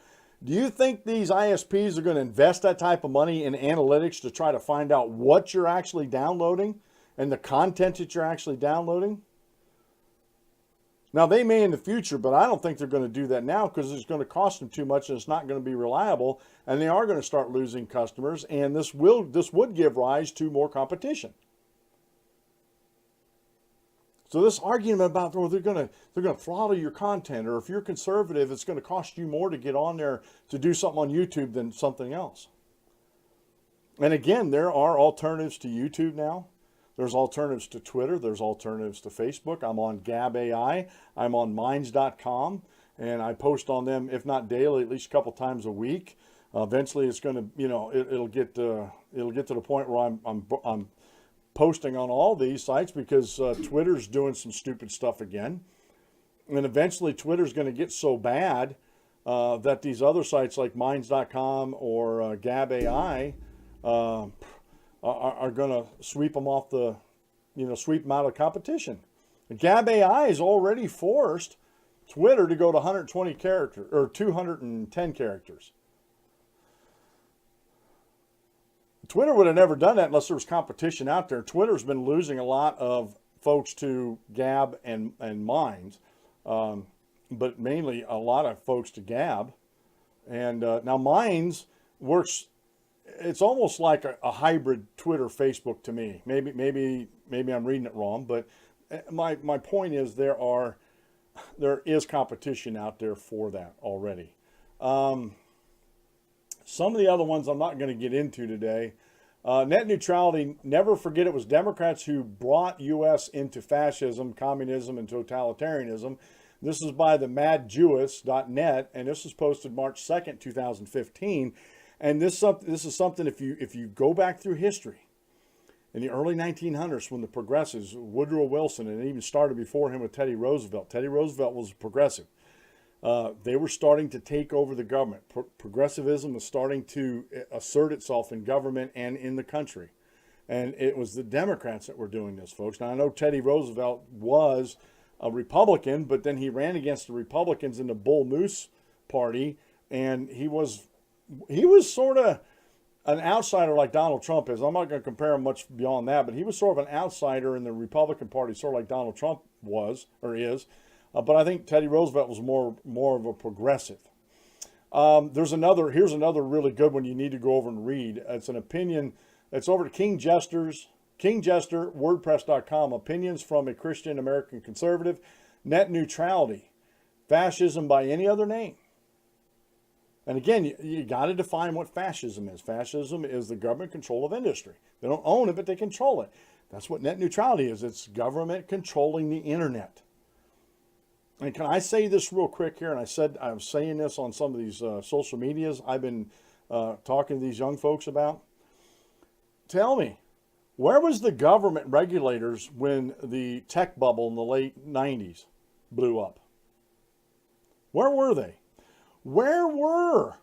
Do you think these ISPs are going to invest that type of money in analytics to try to find out what you're actually downloading and the content that you're actually downloading? Now, they may in the future, but I don't think they're going to do that now because it's going to cost them too much and it's not going to be reliable, and they are going to start losing customers, and this would give rise to more competition. So this argument about, they're going to throttle your content, or if you're conservative, it's going to cost you more to get on there to do something on YouTube than something else. And again, there are alternatives to YouTube now. There's alternatives to Twitter. There's alternatives to Facebook. I'm on Gab AI. I'm on Minds.com, and I post on them, if not daily, at least a couple times a week. Eventually, it's going to, it'll get to the point where I'm posting on all these sites because Twitter's doing some stupid stuff again, and eventually Twitter's going to get so bad that these other sites like Minds.com or Gab AI are going to sweep them off sweep them out of competition. Gab AI has already forced Twitter to go to 120 characters or 210 characters. Twitter would have never done that unless there was competition out there. Twitter's been losing a lot of folks to Gab and Minds, but mainly a lot of folks to Gab. And now Minds works. It's almost like a hybrid Twitter Facebook to me. Maybe I'm reading it wrong, but my point is there is competition out there for that already. Some of the other ones I'm not going to get into today. Net neutrality, never forget it was Democrats who brought U.S. into fascism, communism, and totalitarianism. This is by the madjewess.net, and this was posted March 2nd, 2015. And this is something, if you go back through history, in the early 1900s when the progressives, Woodrow Wilson, and it even started before him with Teddy Roosevelt. Teddy Roosevelt was a progressive. They were starting to take over the government. Progressivism was starting to assert itself in government and in the country. And it was the Democrats that were doing this, folks. Now, I know Teddy Roosevelt was a Republican, but then he ran against the Republicans in the Bull Moose Party, and he was sort of an outsider like Donald Trump is. I'm not going to compare him much beyond that, but he was sort of an outsider in the Republican Party, sort of like Donald Trump was or is. But I think Teddy Roosevelt was more of a progressive. Here's another really good one you need to go over and read. It's an opinion. It's over to King Jester, WordPress.com. Opinions from a Christian American conservative. Net neutrality. Fascism by any other name. And again, you got to define what fascism is. Fascism is the government control of industry. They don't own it, but they control it. That's what net neutrality is. It's government controlling the internet. And can I say this real quick here? And I was saying this on some of these social medias I've been talking to these young folks about. Tell me, where was the government regulators when the tech bubble in the late 90s blew up? Where were they? Where were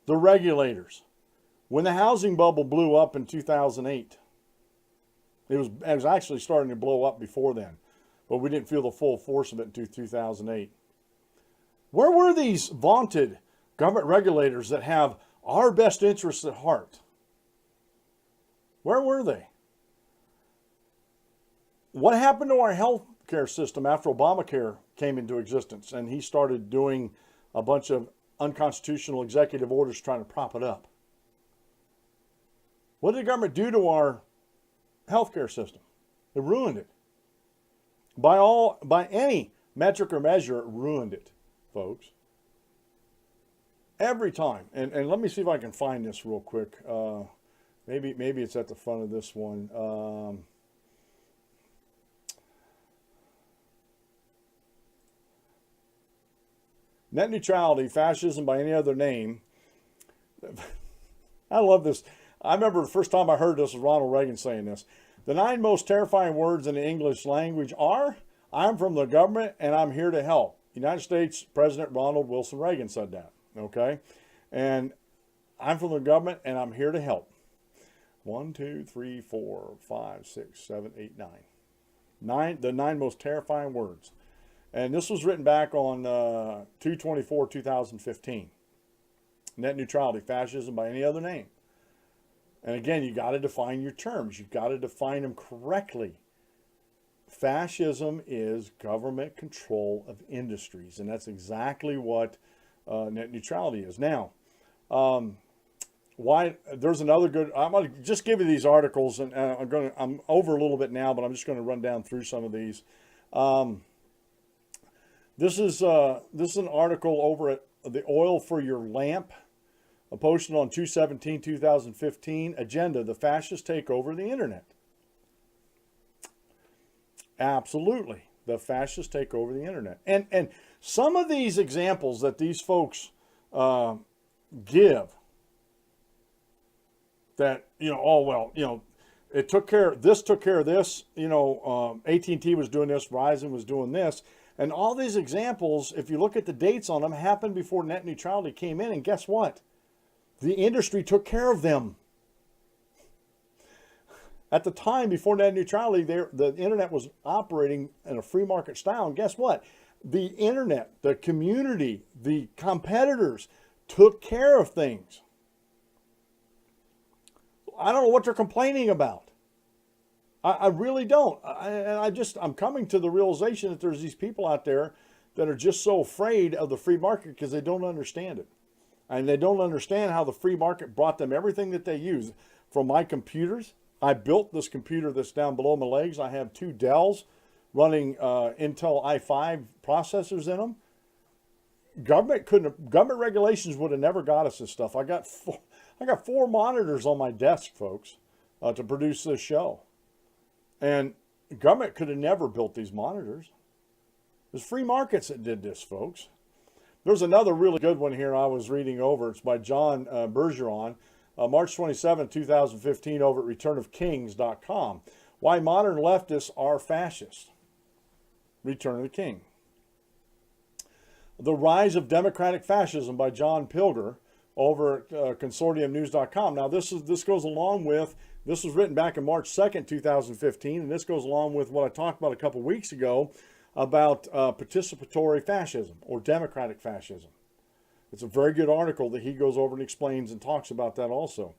the regulators when the housing bubble blew up in 2008? It was actually starting to blow up before then, but we didn't feel the full force of it until 2008. Where were these vaunted government regulators that have our best interests at heart? Where were they? What happened to our health care system after Obamacare came into existence and he started doing a bunch of unconstitutional executive orders trying to prop it up? What did the government do to our healthcare system? It ruined it. By any metric or measure, it ruined it, folks. Every time. And let me see if I can find this real quick. Maybe it's at the front of this one. Net neutrality, fascism by any other name. I love this. I remember the first time I heard this was Ronald Reagan saying this. The 9 most terrifying words in the English language are, I'm from the government and I'm here to help. United States President Ronald Wilson Reagan said that, okay? And I'm from the government and I'm here to help. 1, 2, 3, 4, 5, 6, 7, 8, 9. The 9 most terrifying words. And this was written back on 2/24/2015. Net neutrality, fascism by any other name. And again, you got to define your terms. You've got to define them correctly. Fascism is government control of industries, and that's exactly what net neutrality is. Now, why? There's another good. I'm going to just give you these articles, and I'm over a little bit now, but I'm just going to run down through some of these. This is an article over at the Oil for Your Lamp, posted on 2/17/2015. Agenda: the fascists take over the internet. Absolutely, the fascists take over the internet. And some of these examples that these folks give, that it took care of this, AT&T was doing this, Verizon was doing this. And all these examples, if you look at the dates on them, happened before net neutrality came in. And guess what? The industry took care of them. At the time before net neutrality, the internet was operating in a free market style. And guess what? The internet, the community, the competitors took care of things. I don't know what they're complaining about. I really don't. I'm coming to the realization that there's these people out there that are just so afraid of the free market because they don't understand it. And they don't understand how the free market brought them everything that they use. From my computers, I built this computer that's down below my legs. I have 2 Dells running Intel i5 processors in them. Government regulations would have never got us this stuff. I got 4 monitors on my desk, folks, to produce this show. And government could have never built these monitors. It was free markets that did this, folks. There's another really good one here I was reading over. It's by John Bergeron, March 27, 2015, over at returnofkings.com. Why modern leftists are fascist. Return of the King. The Rise of Democratic Fascism by John Pilger over at consortiumnews.com. Now this goes along with, this was written back in March 2nd, 2015, and this goes along with what I talked about a couple weeks ago about participatory fascism or democratic fascism. It's a very good article that he goes over and explains and talks about that also.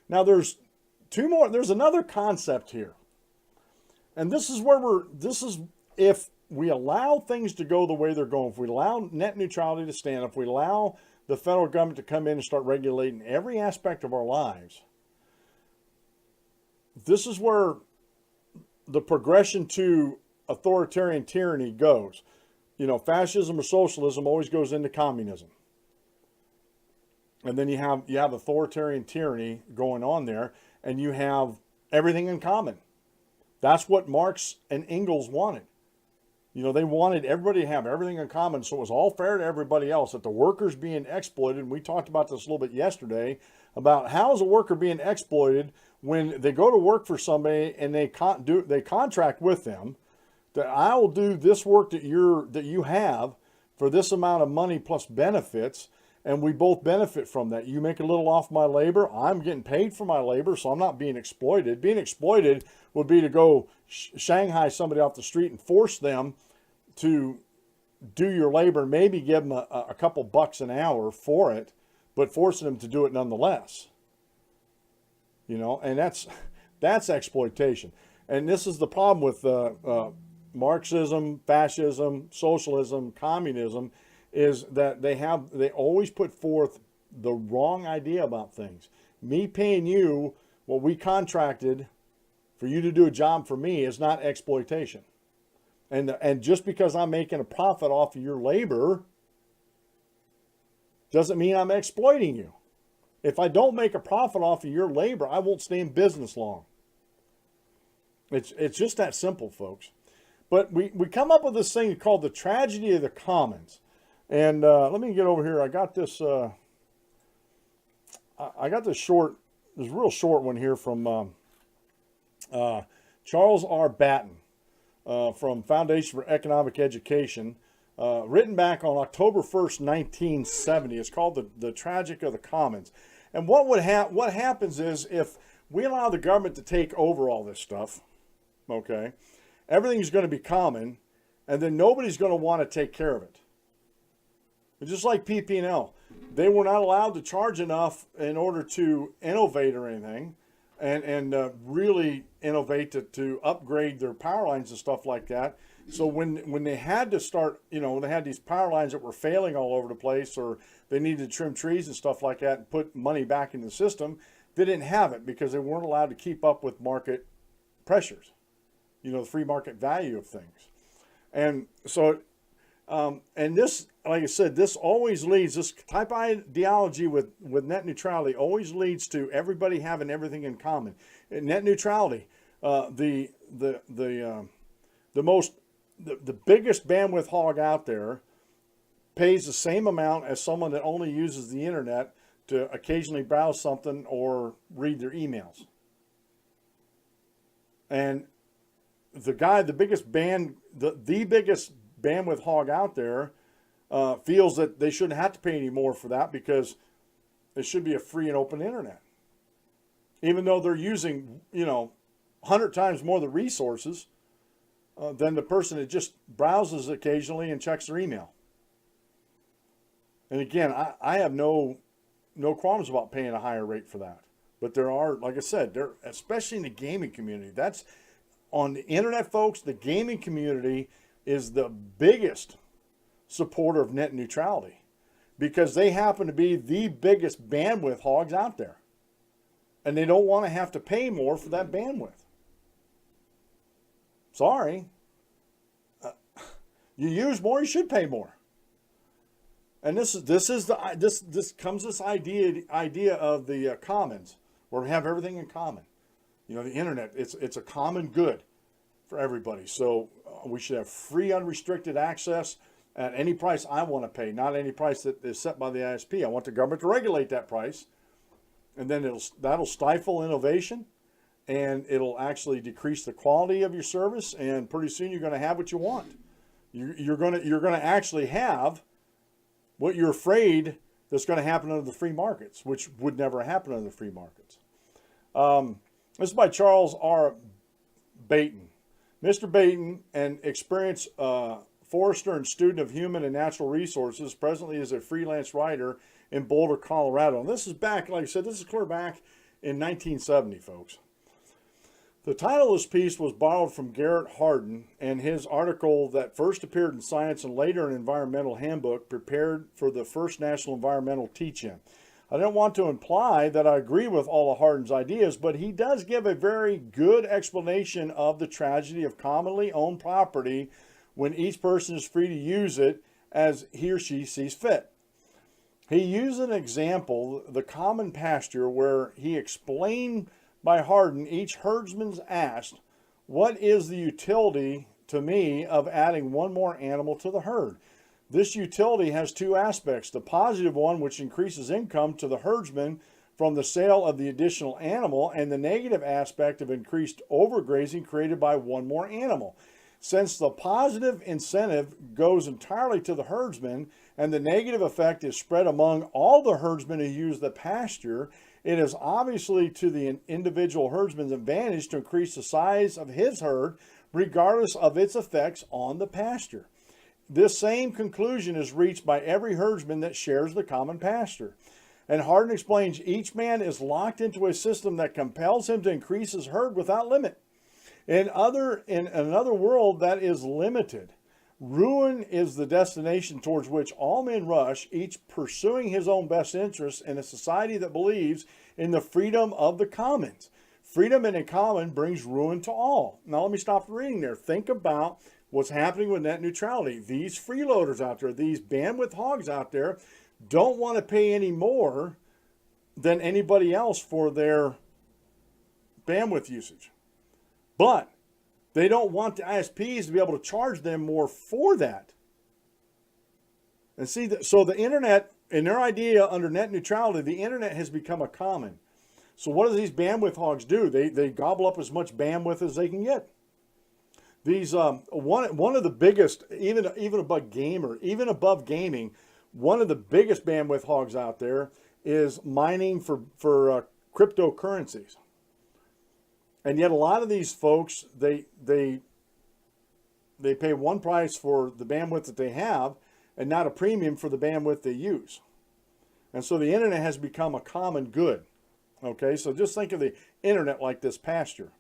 Now there's another concept here. And this is if we allow things to go the way they're going, if we allow net neutrality to stand, if we allow the federal government to come in and start regulating every aspect of our lives, this is where the progression to authoritarian tyranny goes. You know, fascism or socialism always goes into communism. And then you have authoritarian tyranny going on there, and you have everything in common. That's what Marx and Engels wanted. You know, they wanted everybody to have everything in common, so it was all fair to everybody else, that the workers being exploited. And we talked about this a little bit yesterday, about how is a worker being exploited when they go to work for somebody and they contract with them that I will do this work that you have for this amount of money plus benefits, and we both benefit from that. You make a little off my labor, I'm getting paid for my labor, so I'm not being exploited. Being exploited would be to go Shanghai somebody off the street and force them to do your labor and maybe give them a couple bucks an hour for it, but forcing them to do it nonetheless. You know, and that's exploitation. And this is the problem with Marxism, fascism, socialism, communism, is that they always put forth the wrong idea about things. Me paying you what we contracted for you to do a job for me is not exploitation. And just because I'm making a profit off of your labor doesn't mean I'm exploiting you. If I don't make a profit off of your labor, I won't stay in business long. It's just that simple, folks. But we come up with this thing called the tragedy of the commons. And let me get over here. I got this short, this real short one here from Charles R. Batten from Foundation for Economic Education, written back on October 1st, 1970. It's called the Tragedy of the Commons. And what happens is, if we allow the government to take over all this stuff, okay, everything's going to be common, and then nobody's going to want to take care of it. It's just like PP&L. They were not allowed to charge enough in order to innovate or anything, and really innovate to upgrade their power lines and stuff like that. So when they had to start, you know, they had these power lines that were failing all over the place, or they needed to trim trees and stuff like that and put money back in the system, they didn't have it because they weren't allowed to keep up with market pressures, you know, the free market value of things. And so, and this, like I said, this always leads, this type of ideology with net neutrality always leads to everybody having everything in common. In net neutrality, the biggest bandwidth hog out there pays the same amount as someone that only uses the internet to occasionally browse something or read their emails. And the biggest bandwidth hog out there feels that they shouldn't have to pay any more for that because it should be a free and open internet. Even though they're using, 100 times more of the resources than the person that just browses occasionally and checks their email. And again, I have no qualms about paying a higher rate for that. But there are, like I said, there, especially in the gaming community. That's on the internet, folks. The gaming community is the biggest supporter of net neutrality because they happen to be the biggest bandwidth hogs out there. And they don't want to have to pay more for that bandwidth. Sorry. You use more, you should pay more. And this comes this idea of the commons, where we have everything in common. You know, the internet, it's a common good for everybody. So we should have free, unrestricted access at any price I want to pay, not any price that is set by the ISP. I want the government to regulate that price, and then that'll stifle innovation, and it'll actually decrease the quality of your service. And pretty soon you're going to have what you want. You're going to actually have what you're afraid that's going to happen under the free markets, which would never happen under the free markets. This is by Charles R. Baton. Mr. Baton, an experienced forester and student of human and natural resources, presently is a freelance writer in Boulder, Colorado. And this is back, like I said, this is clear back in 1970, folks. The title of this piece was borrowed from Garrett Hardin and his article that first appeared in Science and later in Environmental Handbook, prepared for the first National Environmental Teach-In. I don't want to imply that I agree with all of Hardin's ideas, but he does give a very good explanation of the tragedy of commonly owned property when each person is free to use it as he or she sees fit. He used an example, the common pasture, where he explained by Hardin, each herdsman's asked, what is the utility to me of adding one more animal to the herd? This utility has two aspects. The positive one, which increases income to the herdsman from the sale of the additional animal, and the negative aspect of increased overgrazing created by one more animal. Since the positive incentive goes entirely to the herdsman and the negative effect is spread among all the herdsmen who use the pasture, it is obviously to the individual herdsman's advantage to increase the size of his herd regardless of its effects on the pasture. This same conclusion is reached by every herdsman that shares the common pasture. And Hardin explains each man is locked into a system that compels him to increase his herd without limit. In another world that is limited, ruin is the destination towards which all men rush, each pursuing his own best interests in a society that believes in the freedom of the commons. Freedom in a common brings ruin to all. Now let me stop reading there. Think about what's happening with net neutrality. These freeloaders out there, these bandwidth hogs out there, don't want to pay any more than anybody else for their bandwidth usage. But they don't want the ISPs to be able to charge them more for that. And see, so the internet, in their idea under net neutrality, the internet has become a common. So what do these bandwidth hogs do? They gobble up as much bandwidth as they can get. These one of the biggest, even above gaming, one of the biggest bandwidth hogs out there is mining for cryptocurrencies. And yet a lot of these folks, they pay one price for the bandwidth that they have and not a premium for the bandwidth they use. And so the internet has become a common good. Okay, so just think of the internet like this pasture.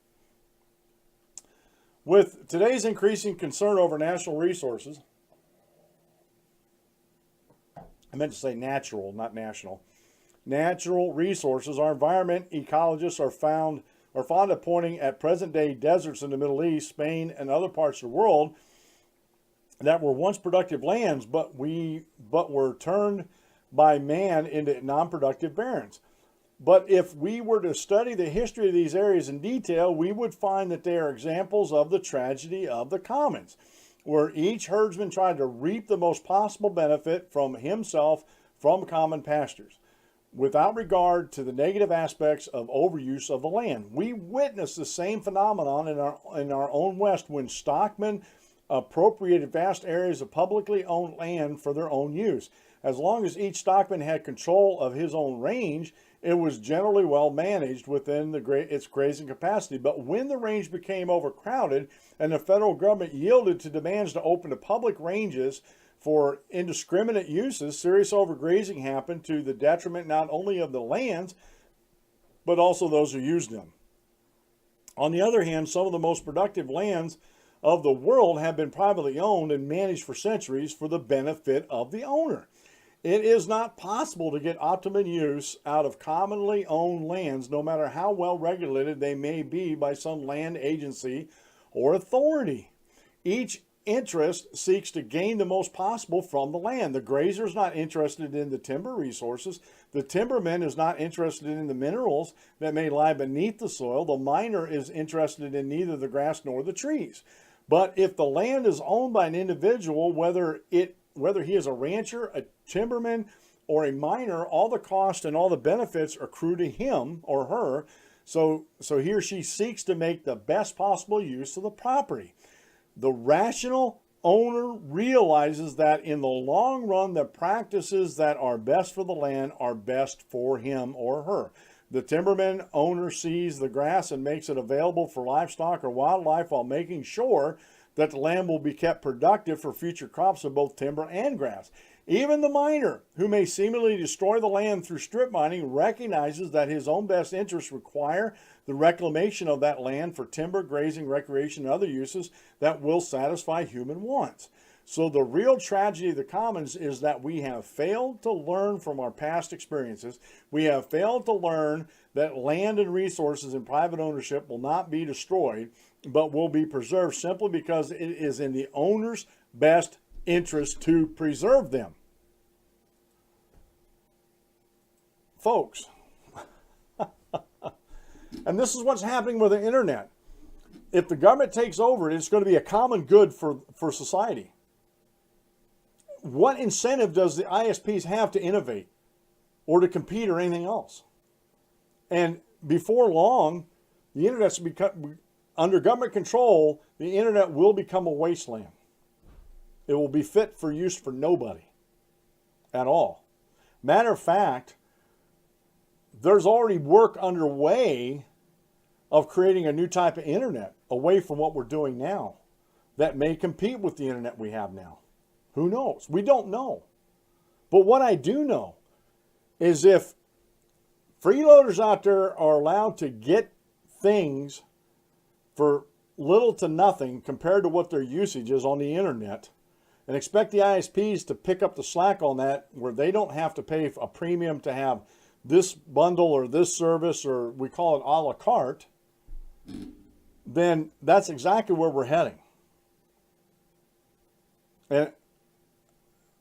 With today's increasing concern over national resources, I meant to say natural, not national. Natural resources, our environment ecologists are fond of pointing at present-day deserts in the Middle East, Spain, and other parts of the world that were once productive lands, but were turned by man into non-productive barrens. But if we were to study the history of these areas in detail, we would find that they are examples of the tragedy of the commons, where each herdsman tried to reap the most possible benefit from himself from common pastures, without regard to the negative aspects of overuse of the land. We witnessed the same phenomenon in our own West when stockmen appropriated vast areas of publicly owned land for their own use. As long as each stockman had control of his own range, it was generally well managed within its grazing capacity. But when the range became overcrowded and the federal government yielded to demands to open the public ranges for indiscriminate uses, serious overgrazing happened to the detriment not only of the lands, but also those who use them. On the other hand, some of the most productive lands of the world have been privately owned and managed for centuries for the benefit of the owner. It is not possible to get optimum use out of commonly owned lands, no matter how well regulated they may be by some land agency or authority. Each interest seeks to gain the most possible from the land. The grazer is not interested in the timber resources. The timberman is not interested in the minerals that may lie beneath the soil. The miner is interested in neither the grass nor the trees. But if the land is owned by an individual, whether he is a rancher, a timberman, or a miner, all the cost and all the benefits accrue to him or her. So he or she seeks to make the best possible use of the property. The rational owner realizes that in the long run, the practices that are best for the land are best for him or her. The timberman owner sees the grass and makes it available for livestock or wildlife while making sure that the land will be kept productive for future crops of both timber and grass. Even the miner, who may seemingly destroy the land through strip mining, recognizes that his own best interests require the reclamation of that land for timber, grazing, recreation, and other uses that will satisfy human wants. So the real tragedy of the commons is that we have failed to learn from our past experiences. We have failed to learn that land and resources in private ownership will not be destroyed, but will be preserved simply because it is in the owner's best interest to preserve them. Folks, and this is what's happening with the internet. If the government takes over, it's going to be a common good for society. What incentive does the ISPs have to innovate or to compete or anything else? And before long, the internet's become, under government control, the internet will become a wasteland. It will be fit for use for nobody at all. Matter of fact, there's already work underway of creating a new type of internet away from what we're doing now that may compete with the internet we have now. Who knows? We don't know. But what I do know is if freeloaders out there are allowed to get things for little to nothing compared to what their usage is on the internet, and expect the ISPs to pick up the slack on that, where they don't have to pay a premium to have this bundle or this service, or we call it a la carte, then that's exactly where we're heading. And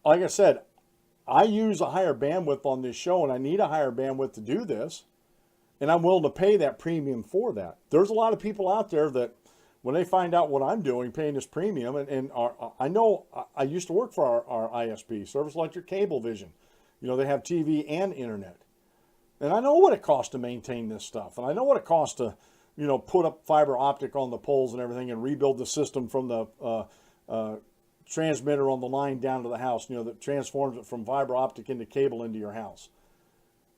like I said, I use a higher bandwidth on this show, and I need a higher bandwidth to do this, and I'm willing to pay that premium for that. There's a lot of people out there that, when they find out what I'm doing, paying this premium, I know I used to work for our ISP, Service Electric Cablevision. You know, they have TV and internet. And I know what it costs to maintain this stuff. And I know what it costs to, you know, put up fiber optic on the poles and everything and rebuild the system from the transmitter on the line down to the house, you know, that transforms it from fiber optic into cable into your house.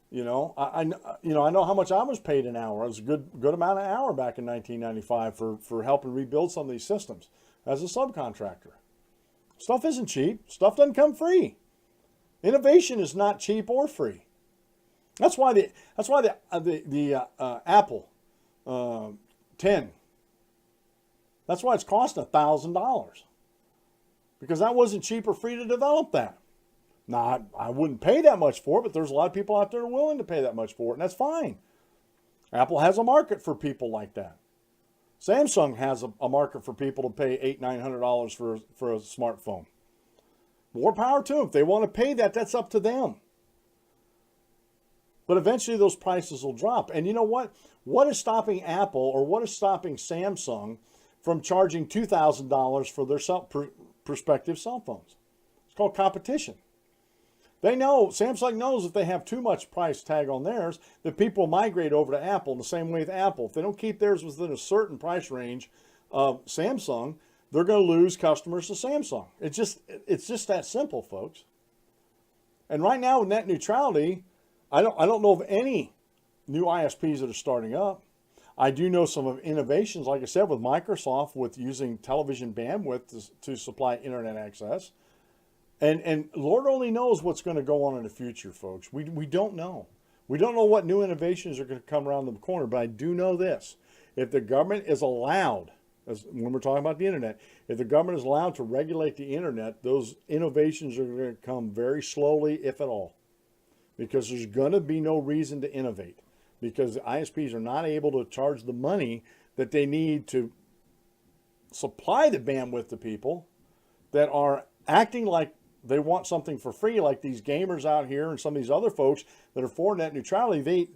You know, I know how much I was paid an hour. It was a good amount an hour back in 1995 for helping rebuild some of these systems as a subcontractor. Stuff isn't cheap. Stuff doesn't come free. Innovation is not cheap or free. That's why the Apple 10. That's why it's costing $1,000, because that wasn't cheap or free to develop that. Now, I wouldn't pay that much for it, but there's a lot of people out there willing to pay that much for it, and that's fine. Apple has a market for people like that. Samsung has a market for people to pay $800-900 for a smartphone. More power to them. If they want to pay that, that's up to them. But eventually those prices will drop. And you know what? What is stopping Apple, or what is stopping Samsung from charging $2,000 for their prospective cell phones? It's called competition. They know, Samsung knows if they have too much price tag on theirs, that people will migrate over to Apple in the same way with Apple. If they don't keep theirs within a certain price range of Samsung, they're going to lose customers to Samsung. It's just that simple, folks. And right now with net neutrality, I don't know of any new ISPs that are starting up. I do know some of innovations, like I said, with Microsoft, with using television bandwidth to supply internet access. And Lord only knows what's going to go on in the future, folks. We don't know. We don't know what new innovations are going to come around the corner, but I do know this. If the government is allowed, when we're talking about the internet, if the government is allowed to regulate the internet, those innovations are going to come very slowly, if at all, because there's going to be no reason to innovate, because the ISPs are not able to charge the money that they need to supply the bandwidth to people that are acting like they want something for free, like these gamers out here and some of these other folks that are for net neutrality.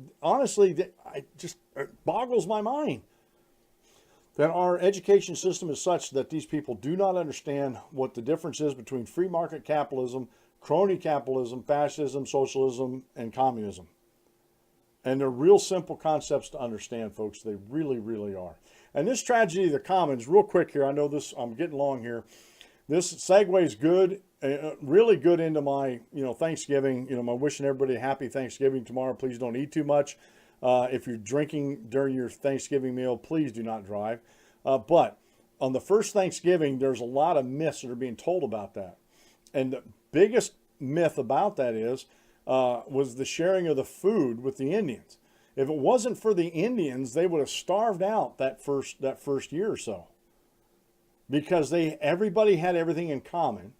It boggles my mind that our education system is such that these people do not understand what the difference is between free market capitalism, crony capitalism, fascism, socialism, and communism. And they're real simple concepts to understand, folks. They really, really are. And this tragedy of the commons, real quick here, I know this, I'm getting long here. This segues good, really good into my, Thanksgiving. My wishing everybody a happy Thanksgiving tomorrow. Please don't eat too much. If you're drinking during your Thanksgiving meal, please do not drive. But on the first Thanksgiving, there's a lot of myths that are being told about that. And the biggest myth about that was the sharing of the food with the Indians. If it wasn't for the Indians, they would have starved out that first year or so, because everybody had everything in common.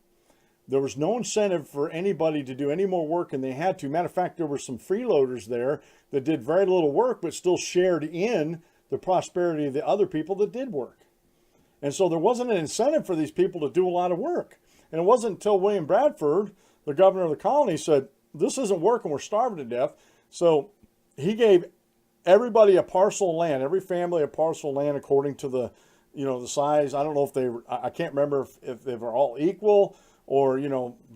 There was no incentive for anybody to do any more work than they had to. Matter of fact, there were some freeloaders there that did very little work, but still shared in the prosperity of the other people that did work. And so there wasn't an incentive for these people to do a lot of work. And it wasn't until William Bradford, the governor of the colony, said, this isn't working, we're starving to death. So he gave everybody a parcel of land, every family a parcel of land according to the size. I don't know if I can't remember if they were all equal or,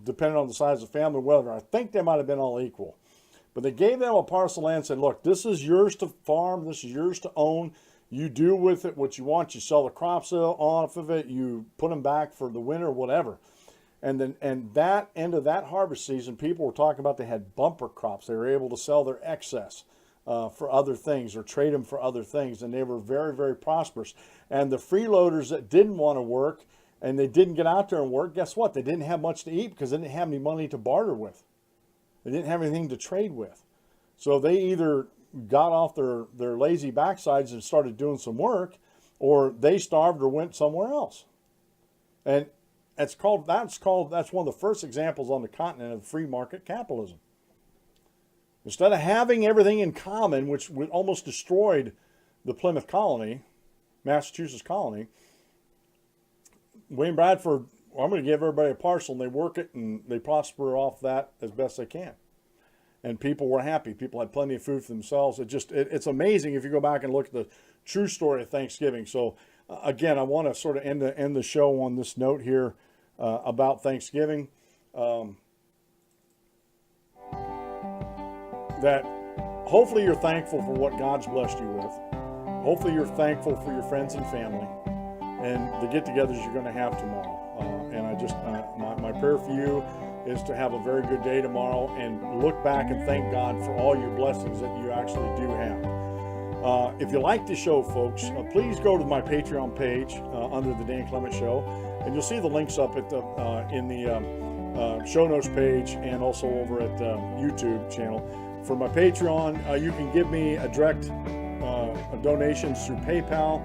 depending on the size of the family, whatever. I think they might have been all equal. But they gave them a parcel of land and said, look, this is yours to farm, this is yours to own. You do with it what you want. You sell the crops off of it, you put them back for the winter, whatever. And that end of that harvest season, people were talking about they had bumper crops. They were able to sell their excess for other things or trade them for other things. And they were very, very prosperous. And the freeloaders that didn't want to work and they didn't get out there and work, guess what? They didn't have much to eat because they didn't have any money to barter with. They didn't have anything to trade with. So they either got off their lazy backsides and started doing some work, or they starved or went somewhere else. And that's one of the first examples on the continent of free market capitalism. Instead of having everything in common, which almost destroyed the Plymouth colony, Massachusetts colony, William Bradford, I'm going to give everybody a parcel, and they work it and they prosper off that as best they can. And people were happy. People had plenty of food for themselves. It's amazing if you go back and look at the true story of Thanksgiving. So again, I want to sort of end the show on this note here about Thanksgiving. That hopefully you're thankful for what God's blessed you with. Hopefully you're thankful for your friends and family and the get-togethers you're going to have tomorrow. And my prayer for you is to have a very good day tomorrow and look back and thank God for all your blessings that you actually do have. If you like the show, folks, please go to my Patreon page under the Dan Clement Show, and you'll see the links up at in the show notes page and also over at the YouTube channel. For my Patreon, you can give me a direct donations through PayPal.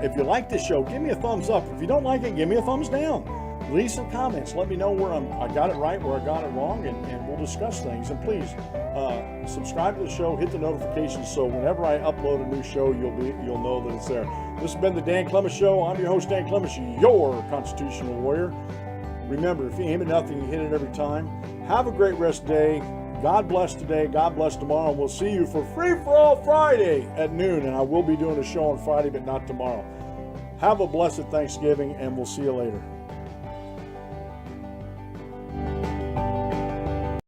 If you like this show, give me a thumbs up. If you don't like it, give me a thumbs down. Leave some comments. Let me know where I got it right, where I got it wrong, and we'll discuss things. And please subscribe to the show, hit the notifications, so whenever I upload a new show, you'll know that it's there. This has been the Dan Clement Show. I'm your host, Dan Clement, your constitutional warrior. Remember, if you aim at nothing, you hit it every time. Have a great rest of the day. God bless today. God bless tomorrow. We'll see you for Free for All Friday at noon. And I will be doing a show on Friday, but not tomorrow. Have a blessed Thanksgiving, and we'll see you later.